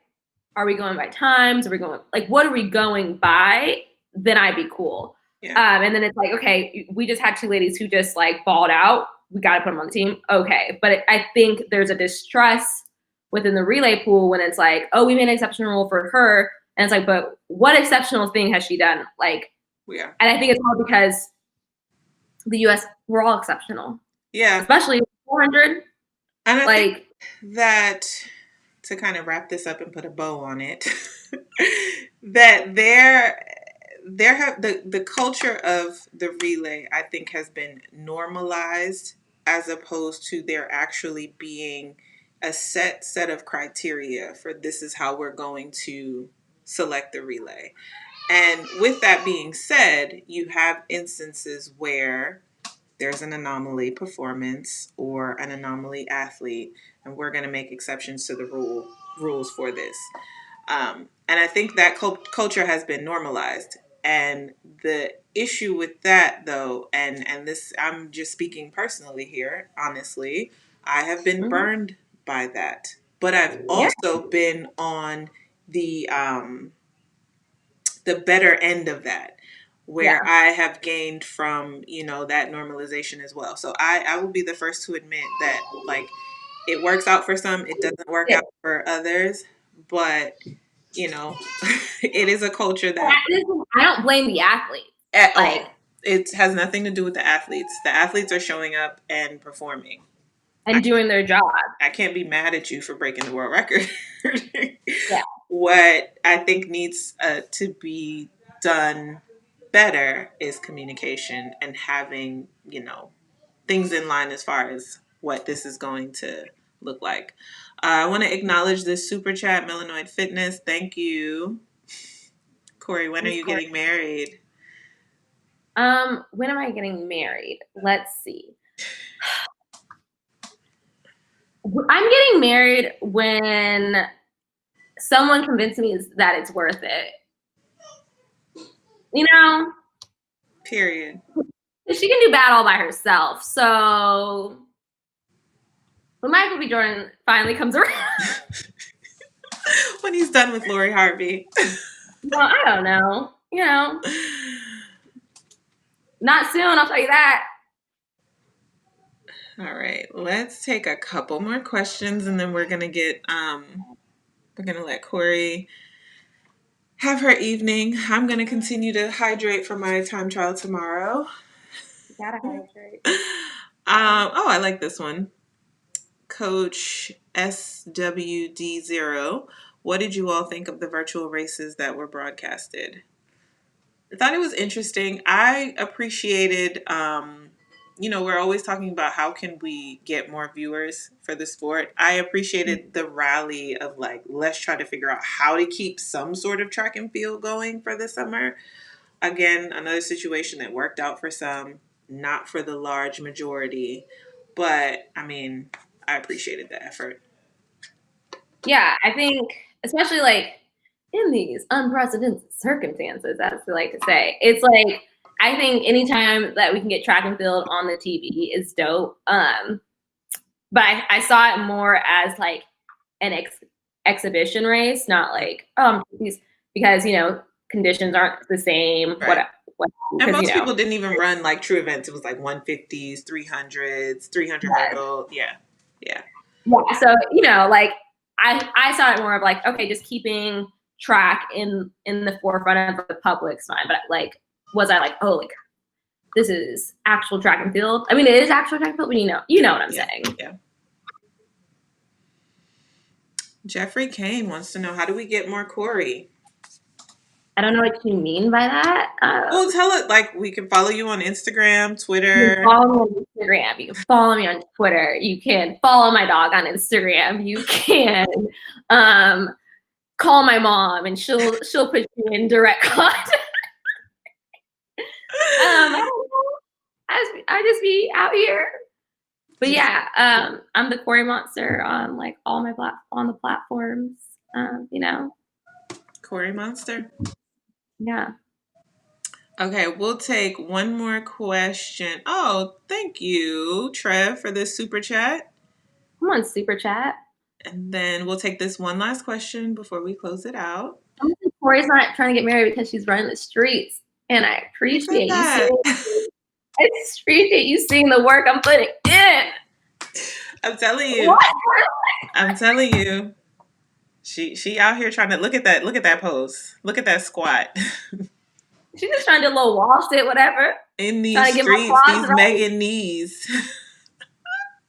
times? Are we going like what are we going by? Then I'd be cool. Yeah. And then it's like, okay, we just had two ladies who just like balled out. We got to put them on the team. Okay. But I think there's a distrust within the relay pool when it's like, oh, we made an exceptional rule for her. And it's like, but what exceptional thing has she done? Like, Yeah. and I think it's all because the US, we're all exceptional. Yeah. Especially 400. And I think Like, that to kind of wrap this up and put a bow on it, that there have the culture of the relay, I think, has been normalized as opposed to there actually being a set of criteria for this is how we're going to select the relay. And with that being said, you have instances where there's an anomaly performance or an anomaly athlete, and we're going to make exceptions to the rules for this. And I think that culture has been normalized. And the issue with that, though, and this, I'm just speaking personally here, honestly, I have been mm-hmm. burned by that. But I've Yeah. also been on the better end of that, where Yeah. I have gained from, that normalization as well. So I will be the first to admit that, like, it works out for some, it doesn't work Yeah. out for others, but it is a culture that I don't blame the athlete. at Like, all, it has nothing to do with the athletes. The athletes are showing up and performing. and doing their job. I can't be mad at you for breaking the world record. Yeah. What I think needs to be done better is communication and having, things in line as far as what this is going to look like. I want to acknowledge this super chat, Melanoid Fitness. Thank you. Kori, when are you getting married? When am I getting married? Let's see. I'm getting married when someone convinced me that it's worth it. You know, Period. she can do bad all by herself. So when Michael B. Jordan finally comes around, When he's done with Lori Harvey. well, I don't know. Not soon. I'll tell you that. All right, let's take a couple more questions and then we're gonna let Kori have her evening. I'm gonna continue to hydrate for my time trial tomorrow. You gotta hydrate. I like this one. Coach SWD0. What did you all think of the virtual races that were broadcasted? I thought it was interesting. I appreciated, we're always talking about how can we get more viewers for the sport. I appreciated the rally of like, let's try to figure out how to keep some sort of track and field going for the summer. Again, another situation that worked out for some, not for the large majority. But I mean, I appreciated the effort. Yeah, I think especially like in these unprecedented circumstances, as we like to say, it's like I think anytime that we can get track and field on the TV is dope. But I saw it more as like an exhibition race, not like because conditions aren't the same. Right. What And because most people didn't even run like true events. It was like 150s, 300s, 300 hurdle. Yeah. Yeah. Yeah. So, like I saw it more of like, okay, just keeping track in the forefront of the public's mind. But like, was I like, oh, like this is actual track and field? I mean, it is actual track and field, but you know what I'm saying. Yeah. Jeffrey Kane wants to know, how do we get more Kori? I don't know what you mean by that. Well, tell it, like, we can follow you on Instagram, You can Twitter. follow me on Instagram. You can follow me on Twitter. You can follow my dog on Instagram. You can um, call my mom, and she'll put you in direct contact. I don't know. I just be out here. But Just yeah, I'm the Kori Monster on like all my on the platforms. You know, Kori Monster. yeah. Okay, we'll take one more question. Oh, thank you, Trev, for this super chat. Come on, super chat. And then we'll take this one last question before we close it out. Kori's not trying to get married because she's running the streets, and I Who said appreciate you that? seeing. I appreciate you seeing the work I'm putting in. I'm telling you. What? I'm telling you. She out here trying to look at that pose. Look at that squat. She's just trying to do a little wall sit, whatever. In Trying these to get my streets, quads these Megan knees.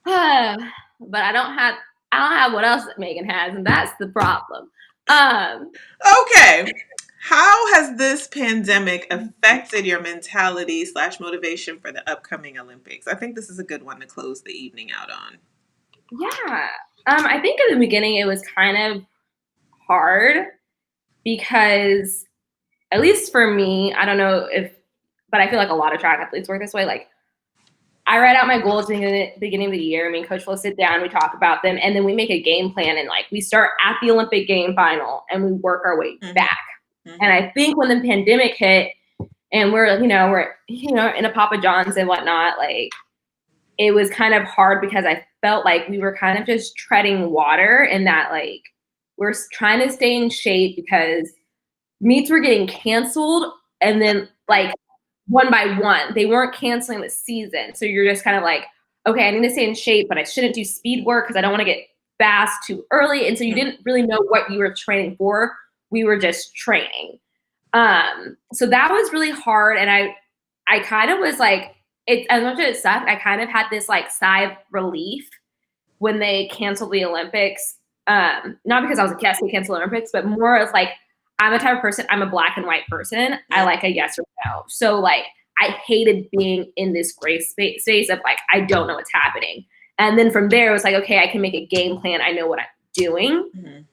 right. But I don't have what else that Megan has, and that's the problem. Okay. How has this pandemic affected your mentality / motivation for the upcoming Olympics? I think this is a good one to close the evening out on. Yeah. I think in the beginning it was kind of hard because, at least for me, I don't know but I feel like a lot of track athletes work this way. Like, I write out my goals in the beginning of the year. Me and Coach will sit down, we talk about them, and then we make a game plan. And like, we start at the Olympic game final and we work our way back. Mm-hmm. And I think when the pandemic hit and we're in a Papa John's and whatnot, like, it was kind of hard because I felt like we were kind of just treading water, and that like we're trying to stay in shape because meets were getting canceled, and then like one by one, they weren't canceling the season. So you're just kind of like, okay, I need to stay in shape, but I shouldn't do speed work because I don't want to get fast too early. And so you didn't really know what you were training for. We were just training. So that was really hard. And I kind of was like, as much as it sucked, I kind of had this like sigh of relief when they canceled the Olympics. Not because I was like, yes, they canceled the Olympics, but more as like, I'm a type of person, I'm a black and white person. I like a yes or no. So like, I hated being in this gray space of like, I don't know what's happening. And then from there, it was like, okay, I can make a game plan. I know what I'm doing.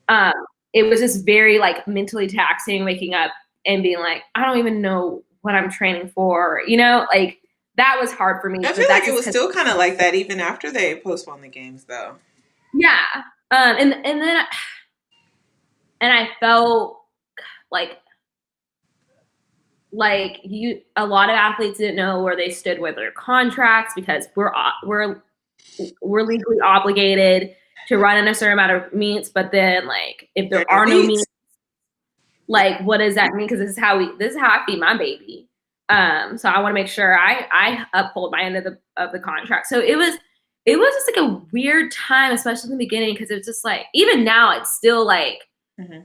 It was just very like mentally taxing, waking up and being like, I don't even know what I'm training for. Like, that was hard for me. I feel like it was still kind of like that even after they postponed the games, though. Yeah. And then I felt like a lot of athletes didn't know where they stood with their contracts because we're legally obligated to run in a certain amount of meets, but then like if there are no meets, like what does that mean? Because this is how I feed my baby. So I want to make sure I uphold my end of the contract. So it was just like a weird time, especially in the beginning, because it was just like, even now it's still like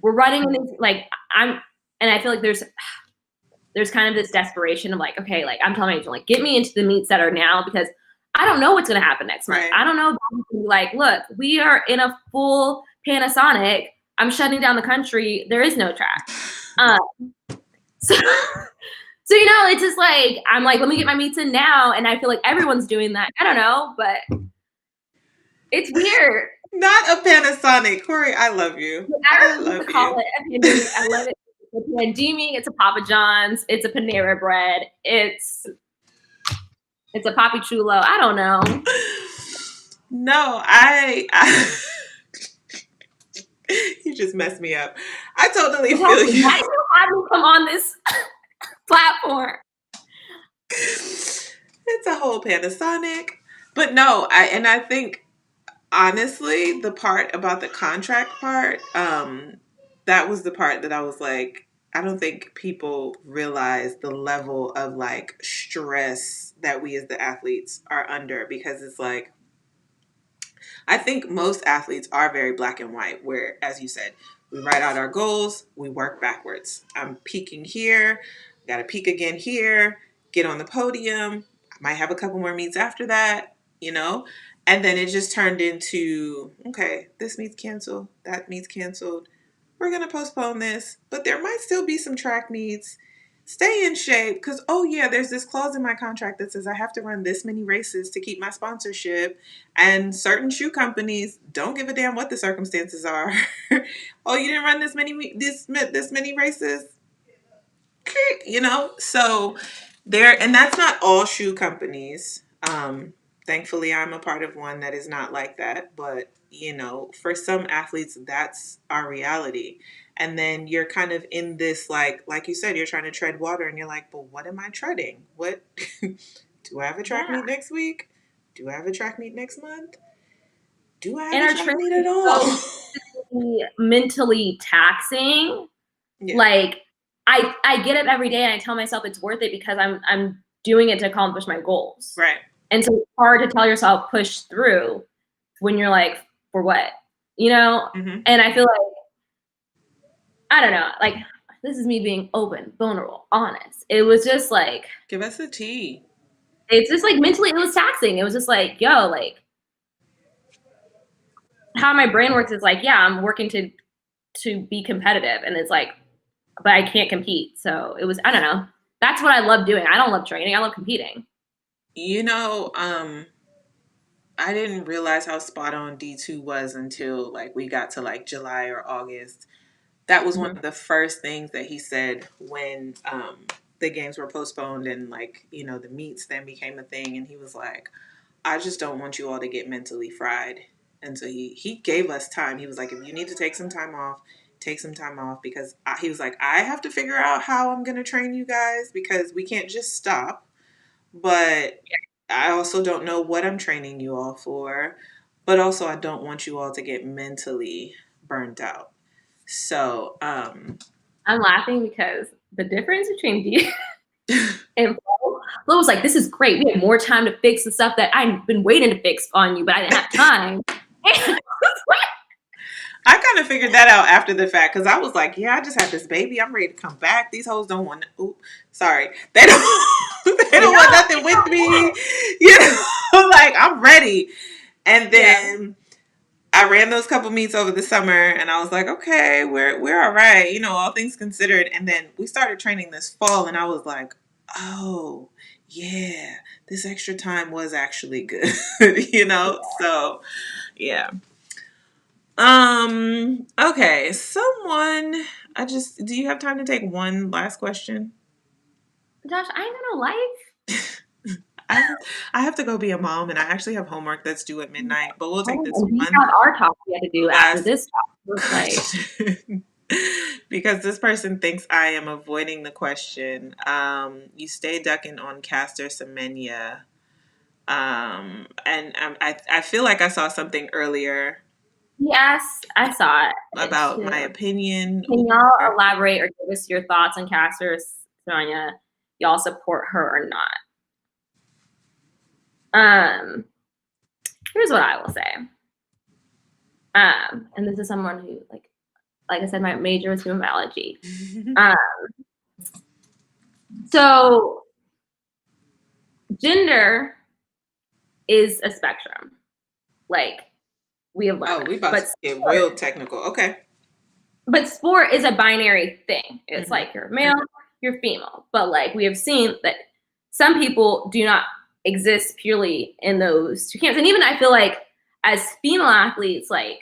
we're running like and I feel like there's kind of this desperation of like, okay, like I'm telling my agent, like, get me into the meets that are now because I don't know what's going to happen next month. I don't know. Like, look, we are in a full Panasonic. I'm shutting down the country. There is no track. So it's just like, I'm like, let me get my meets in now. And I feel like everyone's doing that. I don't know, but it's weird. Not a Panasonic. Kori, I love you. I love it. I love it. It's a pandemic. It's a Papa John's. It's a Panera Bread. It's a Papi Chulo. I don't know. No, you just messed me up. I totally feel you. Why do you have me come on this platform? It's a whole Panasonic. But no, I think honestly, the part about the contract part, that was the part that I was like, I don't think people realize the level of like stress that we as the athletes are under, because it's like, I think most athletes are very black and white, where, as you said, we write out our goals, we work backwards. I'm peaking here, got to peak again here, get on the podium. I might have a couple more meets after that, And then it just turned into, okay, this meet's canceled, that meet's canceled. We're going to postpone this, but there might still be some track meets. Stay in shape because, oh, yeah, there's this clause in my contract that says I have to run this many races to keep my sponsorship. And certain shoe companies don't give a damn what the circumstances are. Oh, you didn't run this many races? So there, and that's not all shoe companies. Thankfully I'm a part of one that is not like that, but for some athletes that's our reality. And then you're kind of in this, like you said, you're trying to tread water and you're like, but what am I treading? What do I have a track Yeah. meet next week? Do I have a track meet next month? Do I have And a our track training meet is at all? so mentally taxing. Yeah. Like I get up every day and I tell myself it's worth it because I'm doing it to accomplish my goals. Right. And so it's hard to tell yourself push through when you're like, for what? Mm-hmm. And I feel like, I don't know, like this is me being open, vulnerable, honest. It was just like, Give us the tea. it's just like mentally it was taxing. It was just like, yo, like how my brain works is like, yeah, I'm working to be competitive. And it's like, but I can't compete. So it was, I don't know. That's what I love doing. I don't love training. I love competing. You know, I didn't realize how spot on D2 was until like we got to like July or August. That was one Mm-hmm. of the first things that he said when the games were postponed and like, the meets then became a thing. And he was like, I just don't want you all to get mentally fried. And so he gave us time. He was like, if you need to take some time off, take some time off because he was like, I have to figure out how I'm going to train you guys because we can't just stop. But I also don't know what I'm training you all for. But also, I don't want you all to get mentally burnt out. So, I'm laughing because the difference between D and Flo was like, this is great. We have more time to fix the stuff that I've been waiting to fix on you, but I didn't have time. I kind of figured that out after the fact because I was like, yeah, I just had this baby. I'm ready to come back. These hoes don't want. Ooh, sorry, they don't. They don't want nothing with me. Like I'm ready. And then I ran those couple meets over the summer, and I was like, okay, we're all right, all things considered. And then we started training this fall, and I was like, oh yeah, this extra time was actually good, So yeah. Okay, do you have time to take one last question? Josh, I ain't got no life. I I have to go be a mom and I actually have homework that's due at midnight, but we'll take this And we one have our talk we had to do after last this talk. It was like, question. Because this person thinks I am avoiding the question. You stay ducking on Caster Semenya. And I feel like I saw something earlier yes, I saw it about too. my opinion. Can y'all elaborate or give us your thoughts on Caster Sonia? Y'all support her or not? Here's what I will say. And this is someone who, like I said, my major was human biology. So gender is a spectrum. Like we have learned. Oh, we about to get real technical. Okay. But sport is a binary thing. It's Mm-hmm. like you're male, you're female. But like we have seen that some people do not exist purely in those two camps. And even I feel like as female athletes, like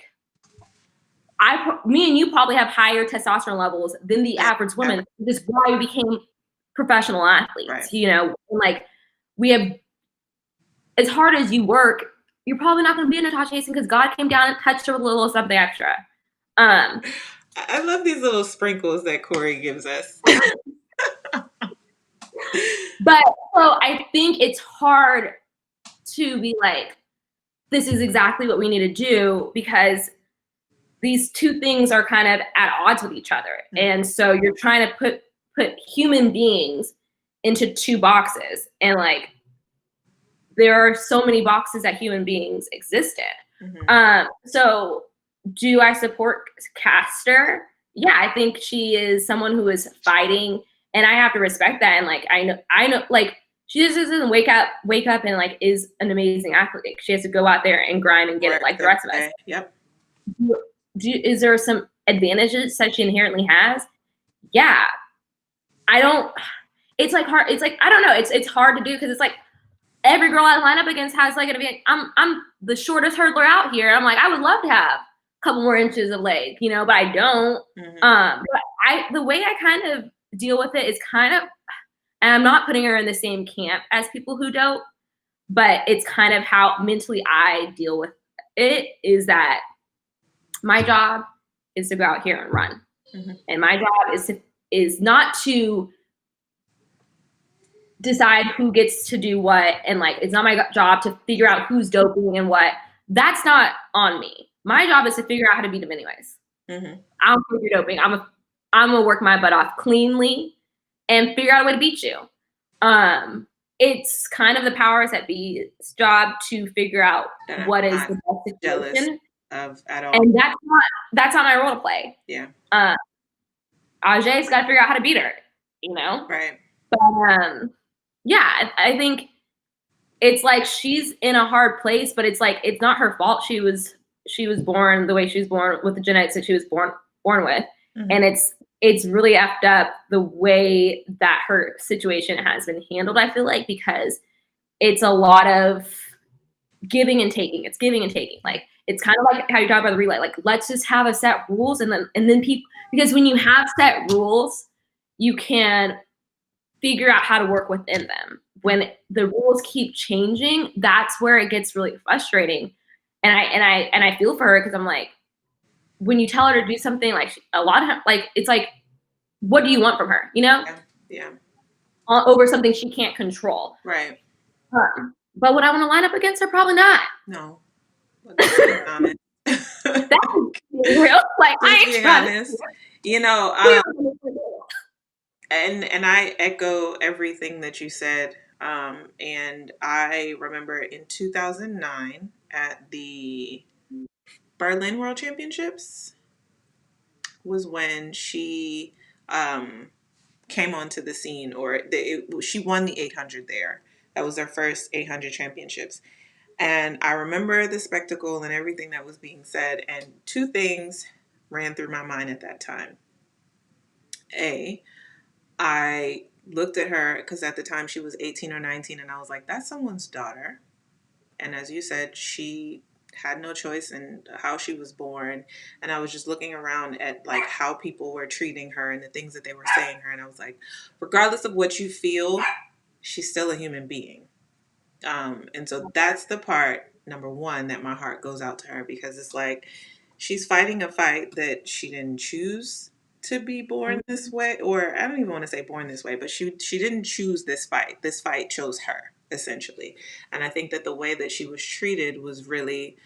me and you probably have higher testosterone levels than the average woman. This is why we became professional athletes. Right. And like we have, as hard as you work, you're probably not going to be a Natasha Hastings because God came down and touched her with a little something extra. I love these little sprinkles that Kori gives us. But so I think it's hard to be like, this is exactly what we need to do because these two things are kind of at odds with each other. Mm-hmm. And so you're trying to put human beings into two boxes. And like, there are so many boxes that human beings existed. Mm-hmm. So do I support Caster? Yeah, I think she is someone who is fighting, and I have to respect that. And like, I know, like she just doesn't wake up and like is an amazing athlete. She has to go out there and grind and get it Work like the every rest of us. day. Yep. Is there some advantages that she inherently has? Yeah. I don't. It's like hard. It's like I don't know. It's hard to do because it's like every girl I line up against has like an advantage. I'm the shortest hurdler out here. I'm like I would love to have a couple more inches of leg, but I don't. But the way I kind of deal with it is kind of, and I'm not putting her in the same camp as people who don't, but it's kind of how mentally I deal with it is that my job is to go out here and run. And my job is not to decide who gets to do what, and like it's not my job to figure out who's doping and what. That's not on me. My job is to figure out how to beat them anyways. I don't think you're doping. I'm gonna work my butt off cleanly and figure out a way to beat you. It's kind of the powers that be's job to figure out That what I'm is not the best jealous situation, of at all. and that's not my role to play. Yeah. Ajay's got to figure out how to beat her, Right. But yeah, I think it's like she's in a hard place, but it's like it's not her fault. She was born the way she was born with the genetics that she was born with, and it's really effed up the way that her situation has been handled. I feel like because it's a lot of giving and taking. It's giving and taking. Like it's kind of like how you talk about the relay. Like let's just have a set rules, and then people, because when you have set rules, you can figure out how to work within them. When the rules keep changing, that's where it gets really frustrating. And I feel for her because I'm like, when you tell her to do something, like a lot of like it's like, what do you want from her? Yeah. Over something she can't control. Right. But would I want to line up against her? Probably not. No. That's being honest. That's real. Like I ain't being trying honest. And I echo everything that you said. And I remember in 2009 at the Berlin World Championships was when she came onto the scene, or she won the 800 there. That was her first 800 championships. And I remember the spectacle and everything that was being said. And two things ran through my mind at that time. I looked at her because at the time she was 18 or 19, and I was like, that's someone's daughter. And as you said, she had no choice in how she was born. And I was just looking around at like how people were treating her and the things that they were saying her. And I was like, regardless of what you feel, she's still a human being. And so that's the part, number one, that my heart goes out to her, because it's like she's fighting a fight that she didn't choose to be born this way, or I don't even want to say born this way, but she didn't choose this fight. This fight chose her, essentially. And I think that the way that she was treated was really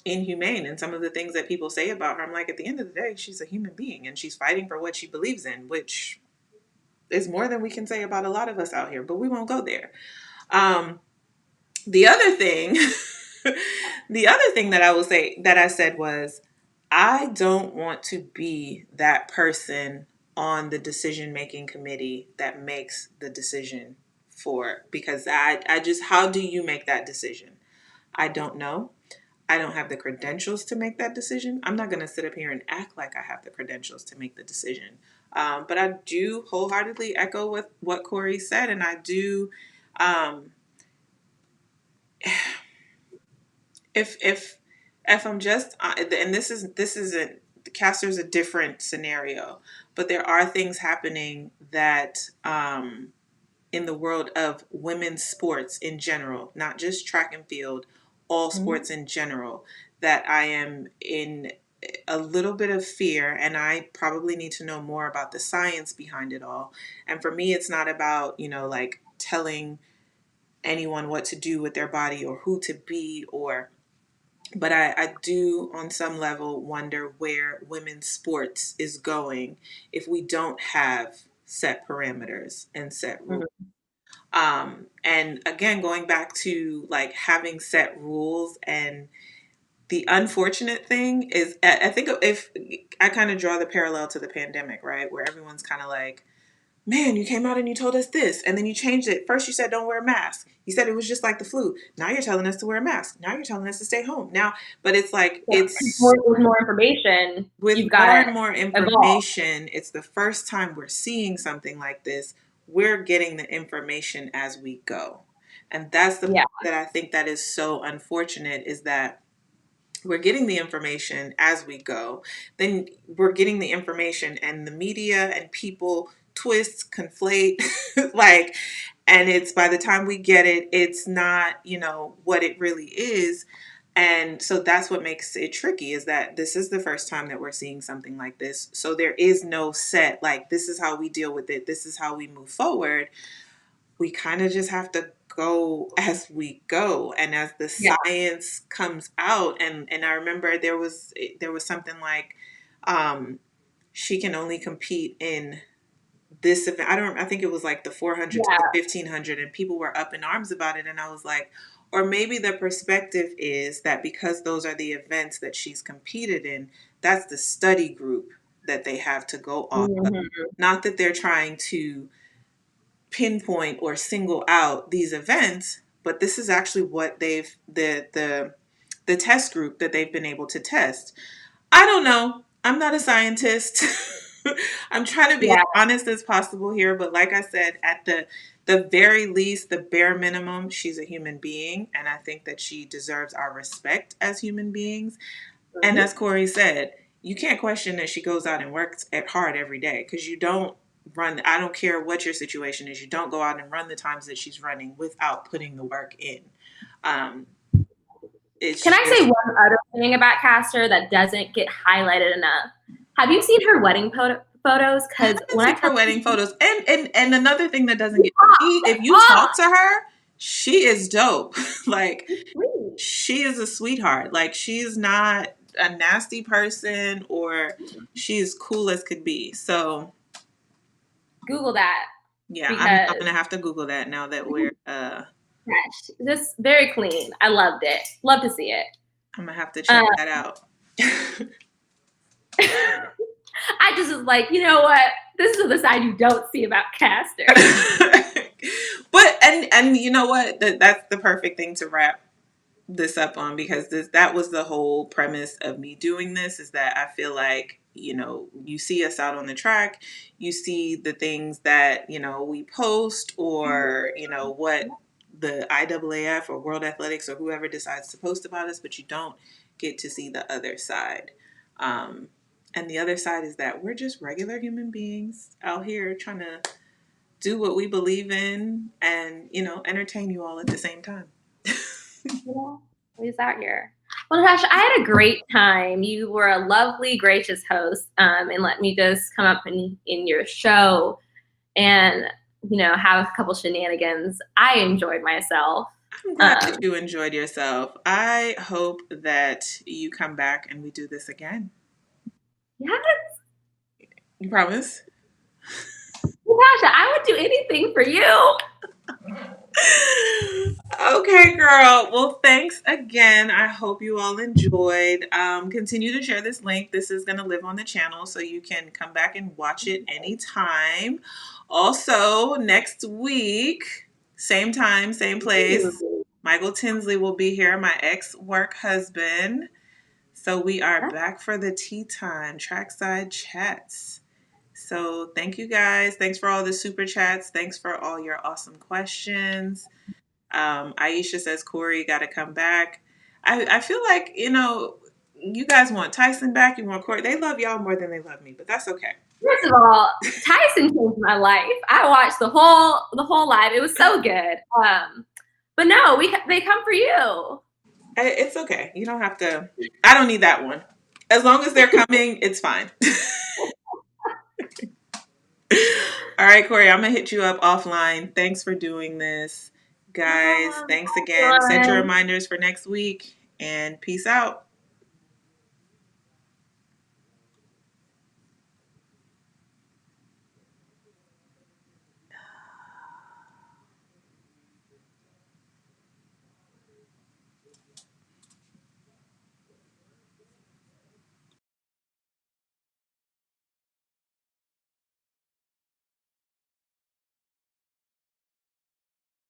inhumane. And some of the things that people say about her, I'm like, at the end of the day, she's a human being and she's fighting for what she believes in, which is more than we can say about a lot of us out here, but we won't go there. The other thing, the other thing that I will say that I said was, I don't want to be that person on the decision-making committee that makes the decision because I just, how do you make that decision? I don't know. I don't have the credentials to make that decision. I'm not going to sit up here and act like I have the credentials to make the decision. But I do wholeheartedly echo with what Kori said, and I do. If I'm just and this isn't Caster's a different scenario, but there are things happening that in the world of women's sports in general, not just track and field, all sports in general, that I am in a little bit of fear, and I probably need to know more about the science behind it all. And for me, it's not about, like telling anyone what to do with their body or who to be, but I do on some level wonder where women's sports is going if we don't have set parameters and set rules. And again, going back to like having set rules, and the unfortunate thing is, I think if I kind of draw the parallel to the pandemic, right? Where everyone's kind of like, man, you came out and you told us this, and then you changed it. First, you said don't wear a mask. You said it was just like the flu. Now you're telling us to wear a mask. Now you're telling us to stay home. Now, but it's like Yeah. it's With more information, with you've got more to and more evolve. information. It's the first time we're seeing something like this. We're getting the information as we go, and that's the Yeah. part that I think that is so unfortunate. Is that we're getting the information as we go, then we're getting the information and the media and people twist, conflate, like, and it's by the time we get it, it's not, what it really is. And so that's what makes it tricky, is that this is the first time that we're seeing something like this. So there is no set, like, this is how we deal with it, this is how we move forward. We kind of just have to go as we go, and as the Yeah. science comes out. And I remember there was something like, um she can only compete in this event. I think it was like the 400 to the Yeah. 1500, and people were up in arms about it. And I was like, or maybe the perspective is that because those are the events that she's competed in, that's the study group that they have to go off of. Mm-hmm. Not that they're trying to pinpoint or single out these events, but this is actually what the test group that they've been able to test. I don't know. I'm not a scientist. I'm trying to be as Yeah. honest as possible here, but like I said, at the very least, the bare minimum, she's a human being, and I think that she deserves our respect as human beings. And Mm-hmm. as Kori said, you can't question that she goes out and works hard every day, because you don't run. I don't care what your situation is. You don't go out and run the times that she's running without putting the work in. Um, Can it's I say just, one other thing about Castor that doesn't get highlighted enough? Have you seen her wedding photos? I Because haven't when I seen tell her wedding you, photos. And another thing that doesn't get, if you oh, talk to her, she is dope. Like, she's sweet. she is a sweetheart. Like, she's not a nasty person, or she's cool as could be. So Google that yeah, I'm because gonna have to Google that now that we're fresh. Just very clean. I loved it. Love to see it. I'm gonna have to check Um, that out. I just was like, you know what? This is the side you don't see about Castor. But and you know what? That's the perfect thing to wrap this up on, because that was the whole premise of me doing this, is that I feel like, you see us out on the track, you see the things that, we post, or, what the IAAF or World Athletics or whoever decides to post about us, but you don't get to see the other side. Um, and the other side is that we're just regular human beings out here trying to do what we believe in, and, entertain you all at the same time. Yeah, he's out here. Well, Natasha, I had a great time. You were a lovely, gracious host, and let me just come up in your show and have a couple shenanigans. I enjoyed myself. I'm glad that Um, you enjoyed yourself. I hope that you come back and we do this again. yeah, You promise? Natasha, I would do anything for you. Okay, girl. Well, thanks again. I hope you all enjoyed. Continue to share this link. This is going to live on the channel, so you can come back and watch it anytime. Also, next week, same time, same place, Michael Tinsley will be here, my ex-work husband. So we are back for the tea time trackside chats. So thank you guys. Thanks for all the super chats. Thanks for all your awesome questions. Aisha says Kori got to come back. I feel like, you guys want Tyson back. You want Kori. They love y'all more than they love me, but that's okay. First of all, Tyson changed my life. I watched the whole live. It was so good. But no, they come for you. It's okay. You don't have to. I don't need that one. As long as they're coming, it's fine. All right, Kori, I'm going to hit you up offline. Thanks for doing this. Guys, thanks again. Set your reminders for next week, and peace out.